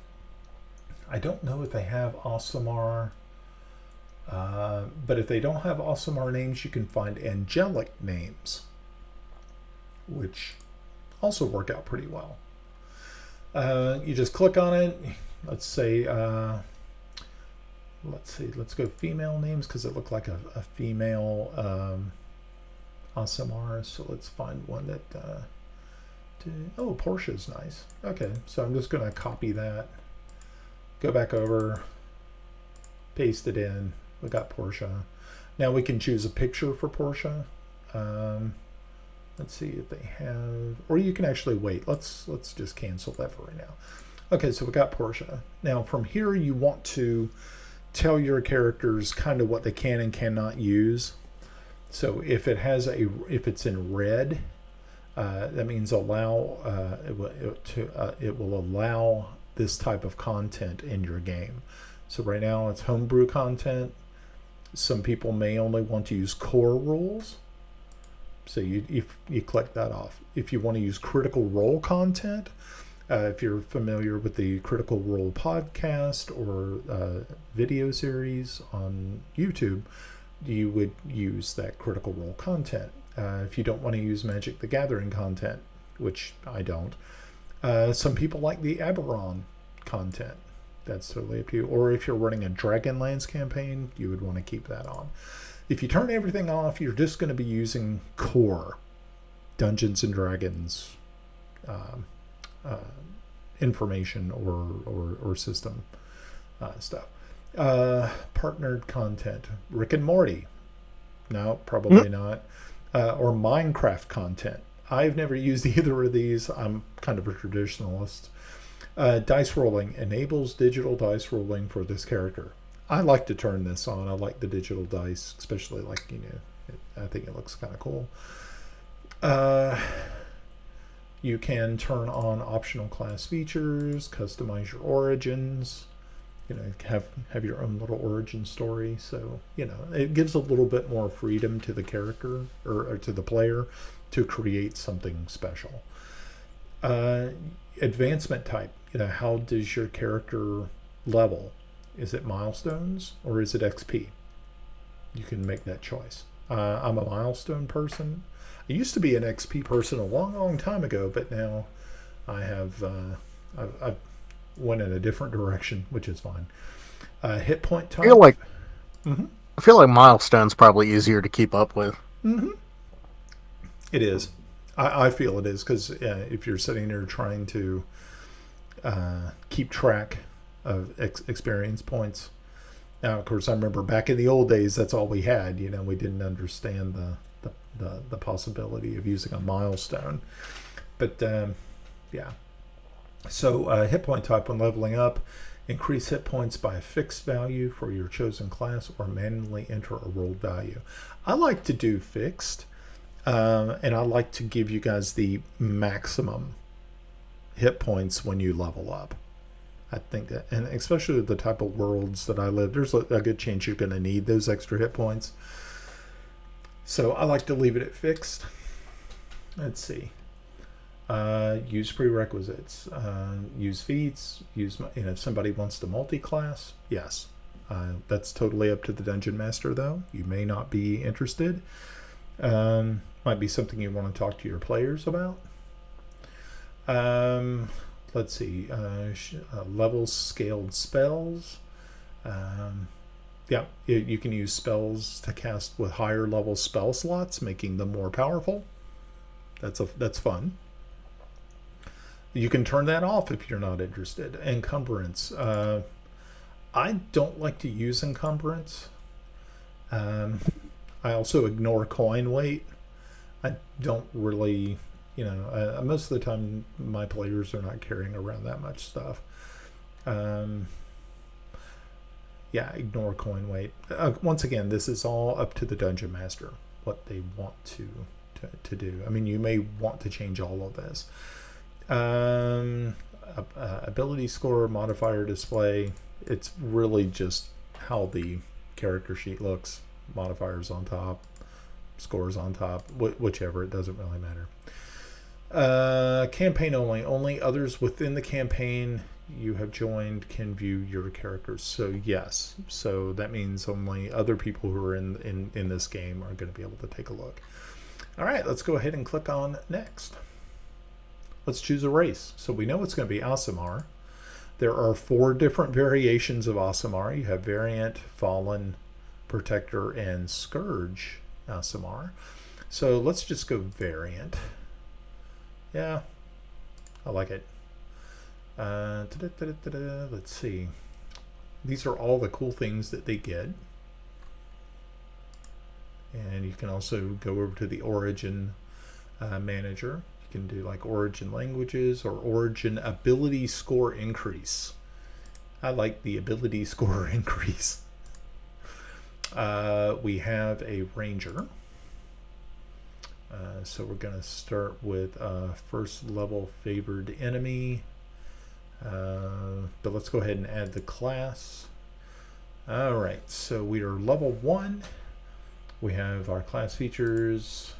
I don't know if they have Aasimar, but if they don't have Aasimar names, you can find angelic names, which also work out pretty well. You just click on it. Let's say, let's go female names because it looked like a female Aasimar. So let's find one that, oh, Portia's nice. Okay, so I'm just going to copy that. Go back over, paste it in. We got Portia. Now we can choose a picture for Portia. Let's see if they have, or you can actually wait. Let's just cancel that for right now. Okay, so we got Portia. Now from here, you want to tell your characters kind of what they can and cannot use. So if if it's in red, that means allow it will allow this type of content in your game. So right now it's homebrew content. Some people may only want to use core rules. So you click that off. If you want to use critical role content, if you're familiar with the Critical Role podcast or video series on YouTube, you would use that Critical Role content. If you don't want to use Magic the Gathering content, which I don't, some people like the Aberon content. That's totally up to you. Or if you're running a Dragonlance campaign, you would want to keep that on. If you turn everything off, you're just going to be using core Dungeons and Dragons information or system stuff. Partnered content, Rick and Morty. No, probably not. Or Minecraft content. I've never used either of these. I'm kind of a traditionalist. Dice rolling enables digital dice rolling for this character. I like to turn this on. I like the digital dice, especially I think it looks kind of cool. You can turn on optional class features, customize your origins, have your own little origin story. So, it gives a little bit more freedom to the character or to the player to create something special. Advancement type, how does your character level? Is it milestones or is it XP? You can make that choice. I'm a milestone person. I used to be an XP person a long time ago, but now I have I've went in a different direction, which is fine. Hit point type. I feel like milestones probably easier to keep up with. It is. I feel it is because if you're sitting there trying to keep track of experience points. Now, of course, I remember back in the old days, that's all we had. We didn't understand the possibility of using a milestone. But yeah. So hit point type when leveling up, increase hit points by a fixed value for your chosen class or manually enter a rolled value. I like to do fixed, and I like to give you guys the maximum hit points when you level up. I think that, and especially the type of worlds that I live, there's a good chance you're going to need those extra hit points. So I like to leave it at fixed. Let's see. Use prerequisites. Use feats. If somebody wants to multi-class, yes. That's totally up to the dungeon master, though. You may not be interested. Might be something you want to talk to your players about. Let's see. Level scaled spells. Yeah, you can use spells to cast with higher level spell slots, making them more powerful. That's fun. You can turn that off if you're not interested. Encumbrance. I don't like to use encumbrance. I also ignore coin weight. I don't really, most of the time my players are not carrying around that much stuff. Yeah, ignore coin weight. Once again, this is all up to the dungeon master, what they want to do. I mean, you may want to change all of this. Ability score, modifier display. It's really just how the character sheet looks. Modifiers on top, scores on top, whichever. It doesn't really matter. Campaign only. Only others within the campaign you have joined can view your characters. So yes. So that means only other people who are in this game are going to be able to take a look. All right, let's go ahead and click on next. Let's choose a race. So we know it's going to be Aasimar. There are 4 different variations of Aasimar. You have Variant, Fallen, Protector, and Scourge Aasimar. So let's just go Variant. Yeah, I like it. Let's see. These are all the cool things that they get. And you can also go over to the origin manager. You can do like origin languages or origin ability score increase. I like the ability score increase. We have a ranger. So we're going to start with first level favored enemy. But let's go ahead and add the class. All right, so we are level 1. We have our class features.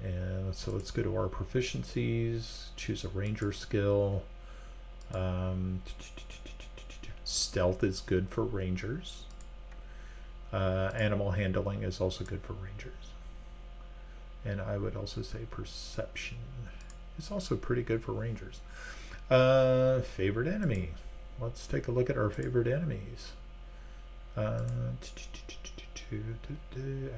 And so let's go to our proficiencies, choose a ranger skill. Stealth is good for rangers. Animal handling is also good for rangers. And I would also say perception is also pretty good for rangers. Favorite enemy. Let's take a look at our favorite enemies.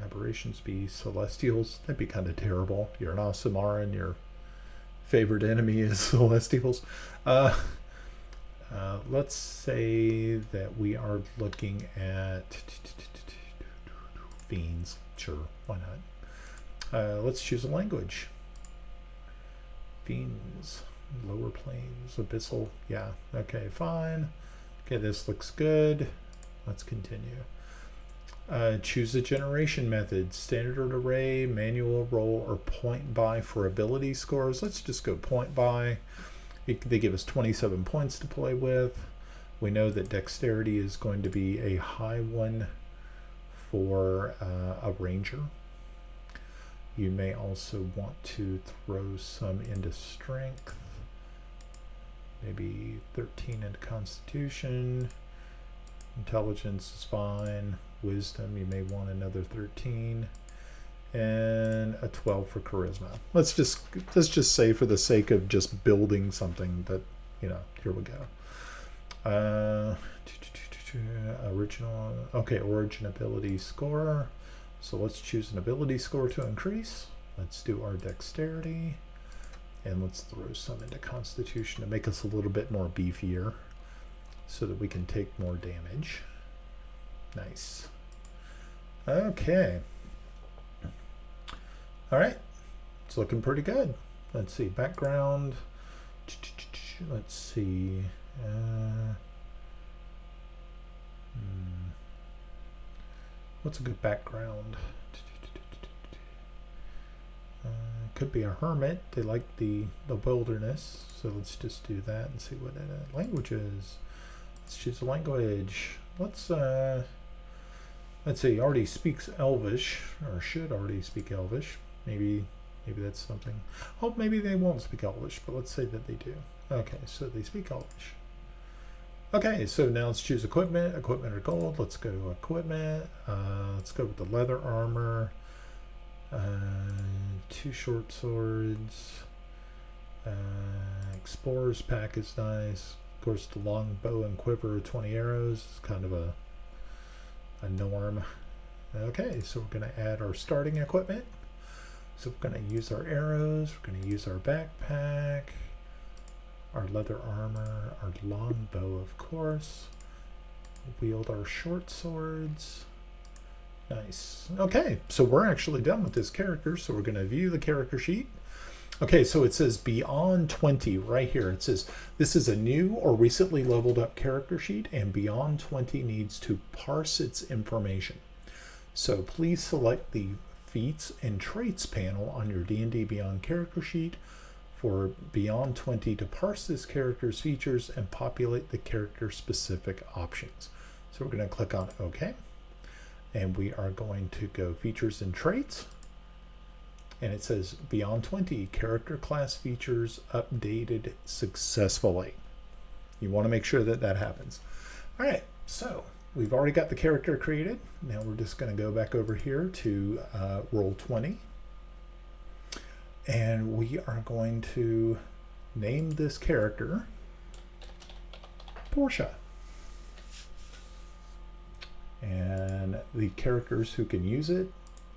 Aberrations be celestials. That'd be kind of terrible. You're an Asamara and your favorite enemy is celestials. Let's say that we are looking at fiends. Sure, why not? Let's choose a language. Fiends, lower planes, abyssal. Yeah, okay, fine. Okay, this looks good. Let's continue. Choose a generation method, standard array, manual roll, or point by for ability scores. Let's just go point by. They give us 27 points to play with. We know that dexterity is going to be a high one for a ranger. You may also want to throw some into strength. Maybe 13 into constitution. Intelligence is fine. Wisdom, you may want another 13. And a 12 for charisma. Let's just say, for the sake of just building something, that, here we go. Original, okay, origin ability score. So let's choose an ability score to increase. Let's do our dexterity. And let's throw some into constitution to make us a little bit more beefier so that we can take more damage. Nice. Okay. All right. It's looking pretty good. Let's see. Background. Let's see. What's a good background? Could be a hermit. They like the wilderness. So let's just do that and see what languages. Let's choose a language. Let's see. Already speaks Elvish, or should already speak Elvish. Maybe that's something. Oh, maybe they won't speak Elvish, but let's say that they do. Okay, so they speak Elvish. Okay, so now let's choose equipment. Equipment or gold. Let's go to equipment. Let's go with the leather armor. 2 short swords. Explorer's pack is nice. Of course, the long bow and quiver, 20 arrows is kind of a norm. Okay, so we're going to add our starting equipment. So we're going to use our arrows. We're going to use our backpack. Our leather armor, our long bow, of course. Wield our short swords. Nice. Okay, so we're actually done with this character, so we're going to view the character sheet. Okay, so it says Beyond 20 right here. It says this is a new or recently leveled up character sheet, and Beyond 20 needs to parse its information. So please select the Feats and Traits panel on your D&D Beyond character sheet for Beyond 20 to parse this character's features and populate the character-specific options. So we're going to click on OK. And we are going to go Features and Traits. And it says Beyond 20 character class features updated successfully. You want to make sure that that happens. All right, so we've already got the character created. Now we're just going to go back over here to Roll20. And we are going to name this character Portia. And the characters who can use it,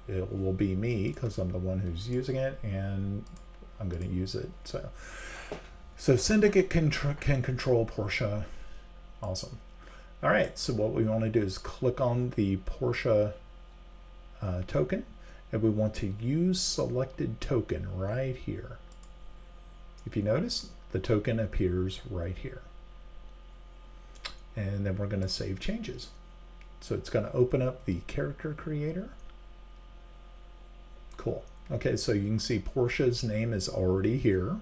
it will be me because I'm the one who's using it, and I'm going to use it. So Syndicate can control Portia. Awesome. All right, so what we want to do is click on the Portia token, and we want to use selected token right here. If you notice, the token appears right here. And then we're going to save changes. So it's going to open up the character creator. Cool. Okay, so you can see Portia's name is already here.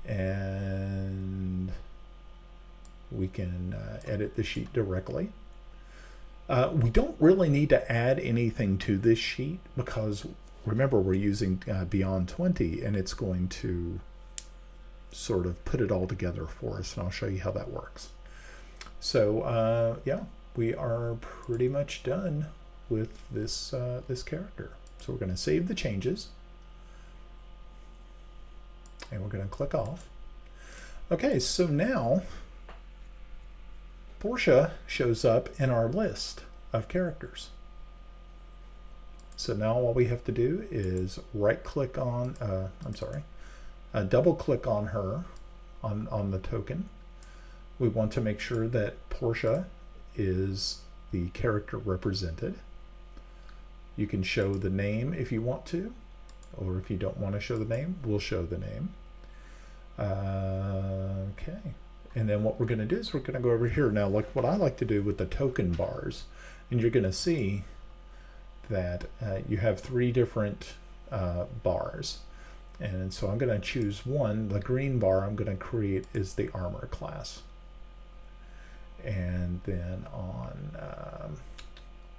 And we can edit the sheet directly. We don't really need to add anything to this sheet because remember we're using Beyond 20 and it's going to sort of put it all together for us, and I'll show you how that works. So yeah, we are pretty much done with this this character. So we're going to save the changes and we're going to click off. Okay, so now Portia shows up in our list of characters. So now all we have to do is right click on, double click on her, on the token. We want to make sure that Portia is the character represented. You can show the name if you want to, or if you don't want to show the name, we'll show the name. Okay. And then what we're going to do is we're going to go over here. Now, like what I like to do with the token bars, and you're going to see that you have 3 different bars. And so I'm going to choose one. The green bar I'm going to create is the armor class. And then on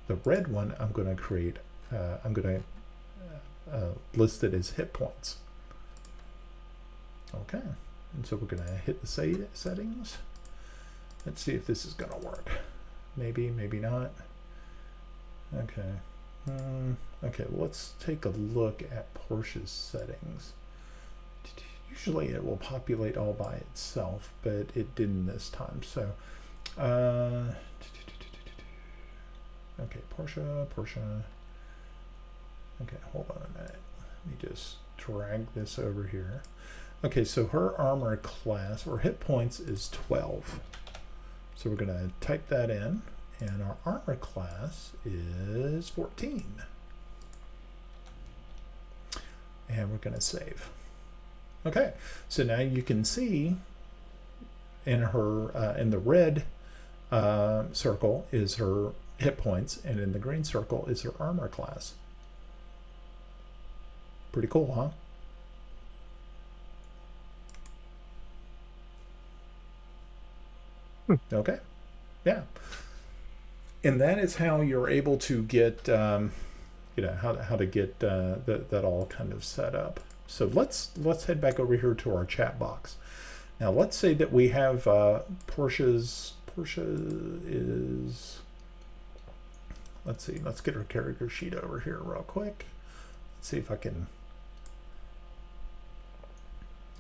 the red one, I'm going to create, I'm going to list it as hit points. Okay. And so we're going to hit the settings. Let's see if this is going to work. Maybe, maybe not. Okay. Okay, well, let's take a look at Portia's settings. Usually it will populate all by itself, but it didn't this time. So, okay, Portia. Okay, hold on a minute. Let me just drag this over here. Okay, so her armor class, or hit points, is 12. So we're going to type that in, and our armor class is 14. And we're going to save. Okay, so now you can see in her, in the red circle is her hit points, and in the green circle is her armor class. Pretty cool, huh? Okay, yeah, and that is how you're able to get, you know, how to get that all kind of set up. So let's head back over here to our chat box. Now let's say that we have Portia is. Let's see. Let's get her character sheet over here real quick. Let's see if I can.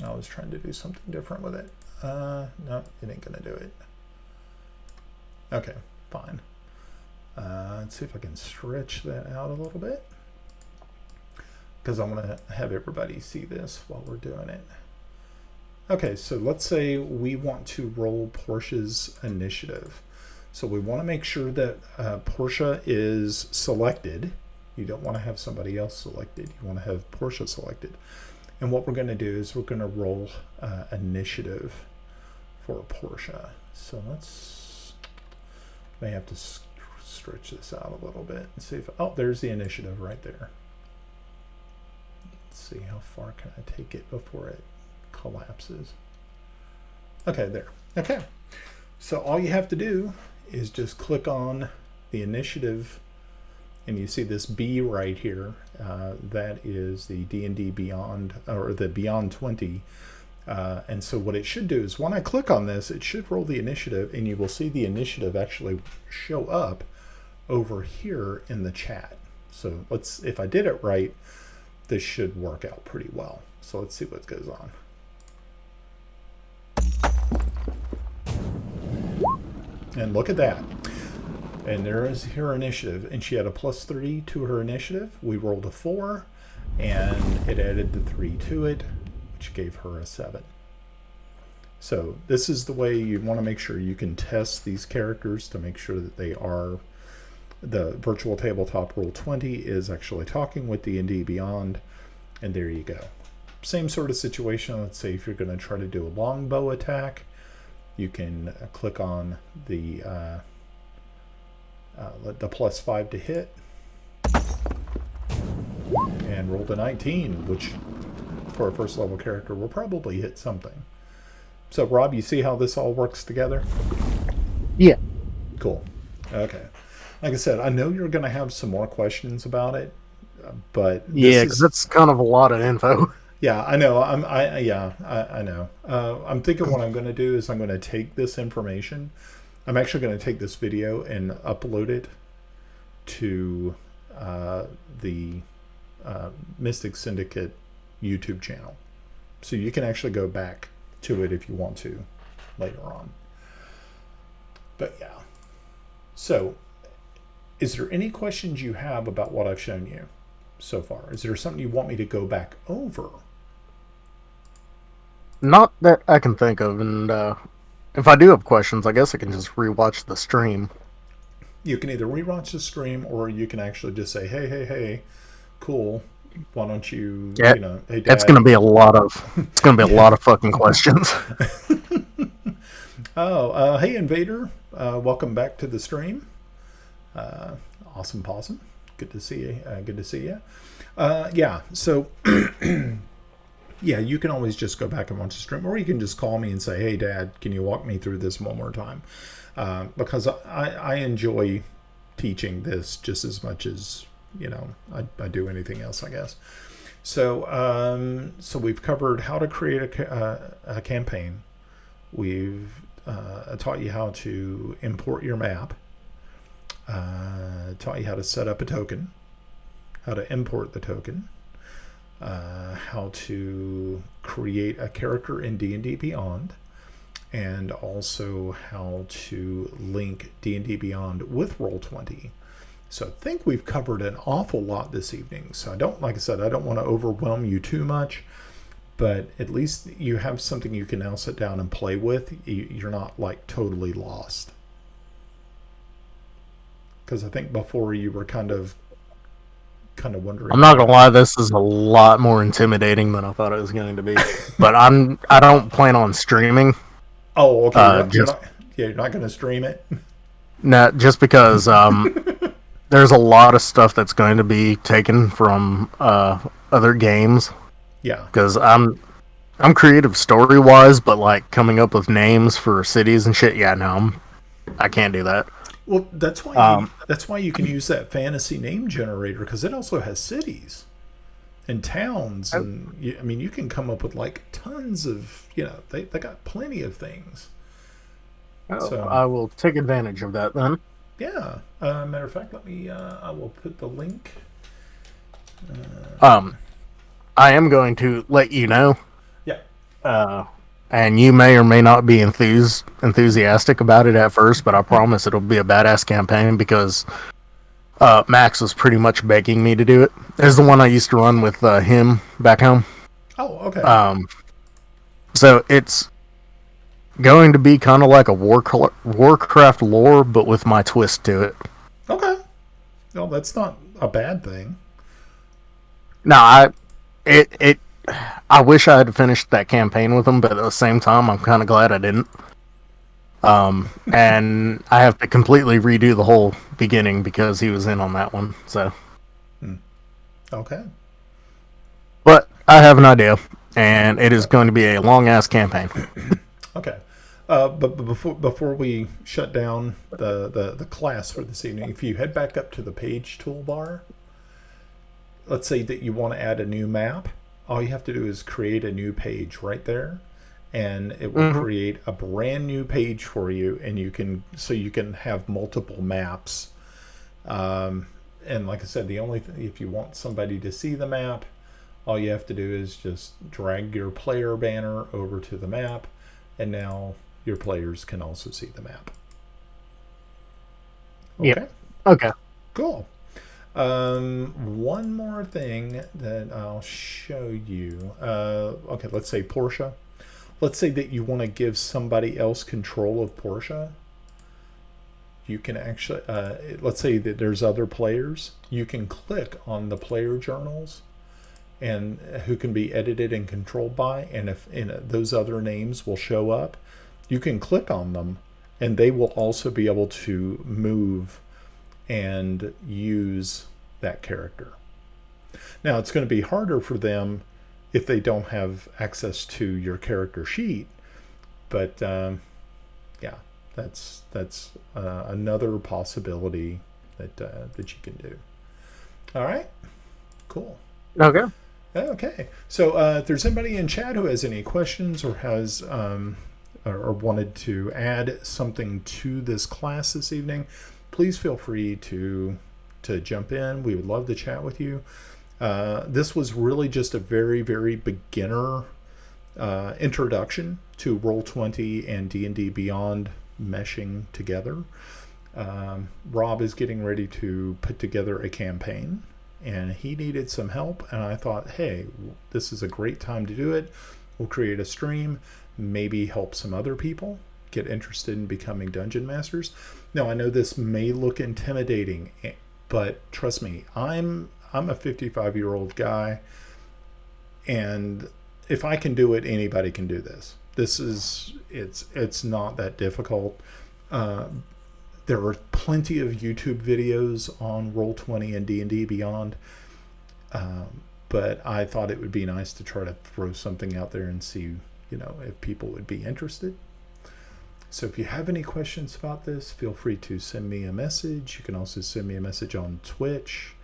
I was trying to do something different with it. No, it ain't gonna do it. Okay, fine. Let's see if I can stretch that out a little bit, because I want to have everybody see this while we're doing it. Okay, so let's say we want to roll Portia's initiative. So we want to make sure that Portia is selected. You don't want to have somebody else selected. You want to have Portia selected. And what we're going to do is we're going to roll initiative for Portia. So may have to stretch this out a little bit and see if, oh, there's the initiative right there. Let's see how far can I take it before it collapses. Okay, there. Okay, so all you have to do is just click on the initiative, and you see this B right here. That is the D&D Beyond, or the Beyond 20. And so what it should do is when I click on this, it should roll the initiative, and you will see the initiative actually show up over here in the chat. So if I did it right, this should work out pretty well. So let's see what goes on. And look at that. And there is her initiative, and she had a +3 to her initiative. We rolled a 4, and it added the 3 to it, which gave her a 7. So this is the way you want to make sure you can test these characters to make sure that they are the virtual tabletop Roll20 is actually talking with D&D Beyond, and there you go. Same sort of situation. Let's say if you're going to try to do a longbow attack, you can click on the +5 to hit, and roll the 19, which for a first level character will probably hit something. So Rob, you see how this all works together? Yeah. Cool. Okay. Like I said, I know you're going to have some more questions about it, but yeah, because it's kind of a lot of info. Yeah, I know. I know. I'm thinking what I'm going to do is I'm going to take this information. I'm actually going to take this video and upload it to the Mystic Syndicate YouTube channel, so you can actually go back to it if you want to later on. But yeah. So, is there any questions you have about what I've shown you so far? Is there something you want me to go back over? Not that I can think of, and if I do have questions, I guess I can just rewatch the stream. You can either rewatch the stream, or you can actually just say, hey, cool. Why don't you, yeah, hey, Dad. It's going to be a lot of fucking questions. Hey, Invader. Welcome back to the stream. Awesome possum. Good to see you. Yeah, so yeah, you can always just go back and watch the stream, or you can just call me and say, hey, Dad, can you walk me through this one more time? Because I enjoy teaching this just as much as, I do anything else, I guess. So we've covered how to create a campaign. We've taught you how to import your map. Taught you how to set up a token, how to import the token, how to create a character in D&D Beyond, and also how to link D&D Beyond with Roll20. So I think we've covered an awful lot this evening. So like I said, I don't want to overwhelm you too much, but at least you have something you can now sit down and play with. You're not like totally lost. Because I think before you were kind of wondering. I'm not gonna lie, this is a lot more intimidating than I thought it was going to be. But I don't plan on streaming. Oh, okay. You're not going to stream it. No, just because there's a lot of stuff that's going to be taken from other games. Yeah. Because I'm creative story wise, but like coming up with names for cities and shit. Yeah, no, I can't do that. Well, that's why you can use that fantasy name generator, because it also has cities and towns, and you can come up with like tons of, they got plenty of things. So I will take advantage of that then. Yeah. Matter of fact, I will put the link. I am going to let you know. Yeah. And you may or may not be enthusiastic about it at first, but I promise it'll be a badass campaign, because Max was pretty much begging me to do it. There's the one I used to run with him back home. Oh, okay. So it's going to be kind of like a Warcraft lore, but with my twist to it. Okay. Well, that's not a bad thing. No, I wish I had finished that campaign with him, but at the same time, I'm kind of glad I didn't. And I have to completely redo the whole beginning because he was in on that one. So, okay. But I have an idea, and it is going to be a long ass campaign. Okay. But before we shut down the class for this evening, if you head back up to the page toolbar, let's say that you want to add a new map. All you have to do is create a new page right there, and it will create a brand new page for you, and you can have multiple maps. And like I said, if you want somebody to see the map, all you have to do is just drag your player banner over to the map, and now your players can also see the map. Okay. Yep. Okay. Cool. One more thing that I'll show you. Okay, let's say Portia. Let's say that you want to give somebody else control of Portia. you can actually, let's say that there's other players, you can click on the player journals and who can be edited and controlled by, and if those other names will show up, you can click on them and they will also be able to move and use that character. Now it's going to be harder for them if they don't have access to your character sheet, but yeah, that's another possibility that you can do. All right, cool. Okay. So if there's anybody in chat who has any questions or has or wanted to add something to this class this evening, please feel free to jump in. We would love to chat with you. This was really just a very, very beginner introduction to Roll20 and D&D Beyond meshing together. Rob is getting ready to put together a campaign, and he needed some help, and I thought, hey, this is a great time to do it. We'll create a stream, maybe help some other people get interested in becoming dungeon masters. Now, I know this may look intimidating, but trust me, I'm a 55-year-old guy, and if I can do it, anybody can do this. It's not that difficult. There are plenty of YouTube videos on Roll20 and D&D Beyond, but I thought it would be nice to try to throw something out there and see, if people would be interested. So if you have any questions about this, feel free to send me a message. You can also send me a message on Twitch.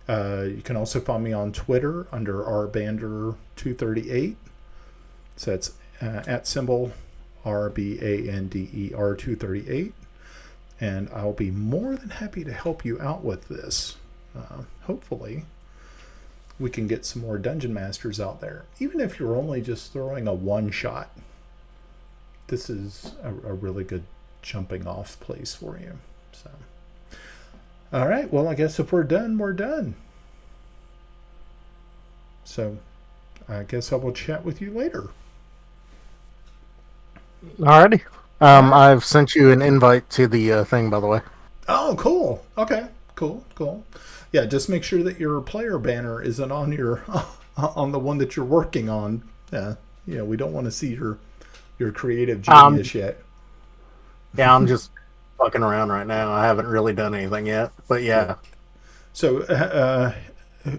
You can also find me on Twitter under rbander238. So that's at symbol RBANDER238. And I'll be more than happy to help you out with this. Hopefully, we can get some more dungeon masters out there. Even if you're only just throwing a one-shot, this is a really good jumping off place for you. So, all right. Well, I guess if we're done, we're done. So, I guess I will chat with you later. Alrighty. I've sent you an invite to the thing, by the way. Oh, cool. Okay. Cool. Yeah, just make sure that your player banner isn't on your on the one that you're working on. Yeah, we don't want to see your creative genius yet. Yeah, I'm just fucking around right now. I haven't really done anything yet, but yeah. So,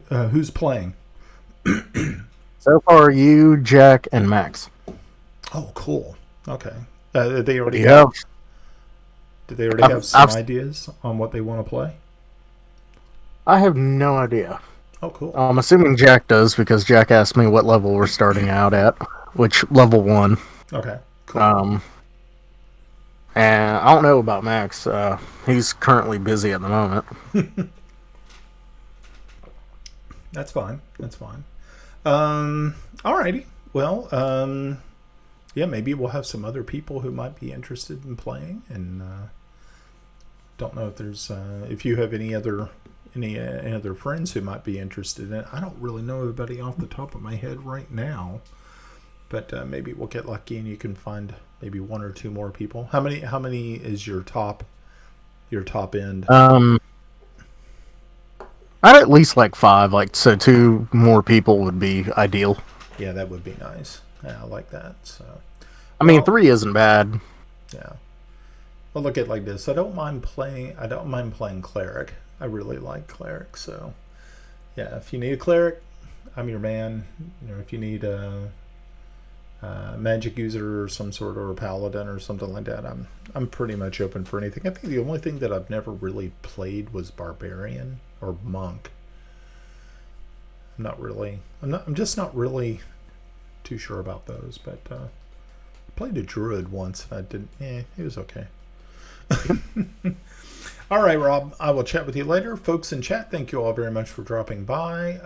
who's playing? So far, you, Jack, and Max. Oh, cool. Okay. Did they already have some ideas on what they want to play? I have no idea. Oh, cool. I'm assuming Jack does, because Jack asked me what level we're starting out at, which level 1. Okay, cool. And I don't know about Max. He's currently busy at the moment. That's fine. Alrighty. Well, yeah, maybe we'll have some other people who might be interested in playing, and don't know if there's if you have any other friends who might be interested in it. I don't really know everybody off the top of my head right now, but maybe we'll get lucky and you can find maybe one or two more people. How many is your top end? I'd at least like 5, so 2 more people would be ideal. Yeah, that would be nice. Yeah, I like that. So, I mean, 3 isn't bad. Yeah. Well, look at it like this. I don't mind playing cleric. I really like cleric. So, yeah, if you need a cleric, I'm your man. If you need a magic user or some sort, or a paladin or something like that, I'm pretty much open for anything. I think the only thing that I've never really played was barbarian or monk. I'm just not really too sure about those, but I played a druid once and I didn't. It was okay. All right, Rob, I will chat with you later. Folks in chat, thank you all very much for dropping by.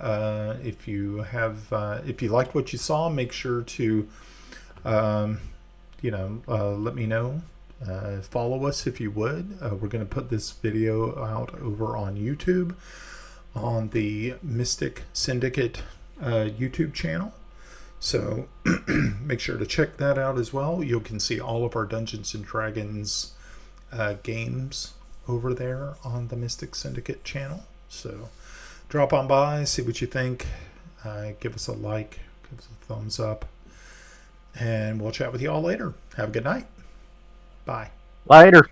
If you liked what you saw, make sure to let me know. Follow us if you would. We're going to put this video out over on YouTube, on the Mystic Syndicate YouTube channel. So make sure to check that out as well. You can see all of our Dungeons and Dragons games over there on the Mystic Syndicate channel. So drop on by, see what you think. Give us a like, give us a thumbs up, and we'll chat with you all later. Have a good night. Bye. Later.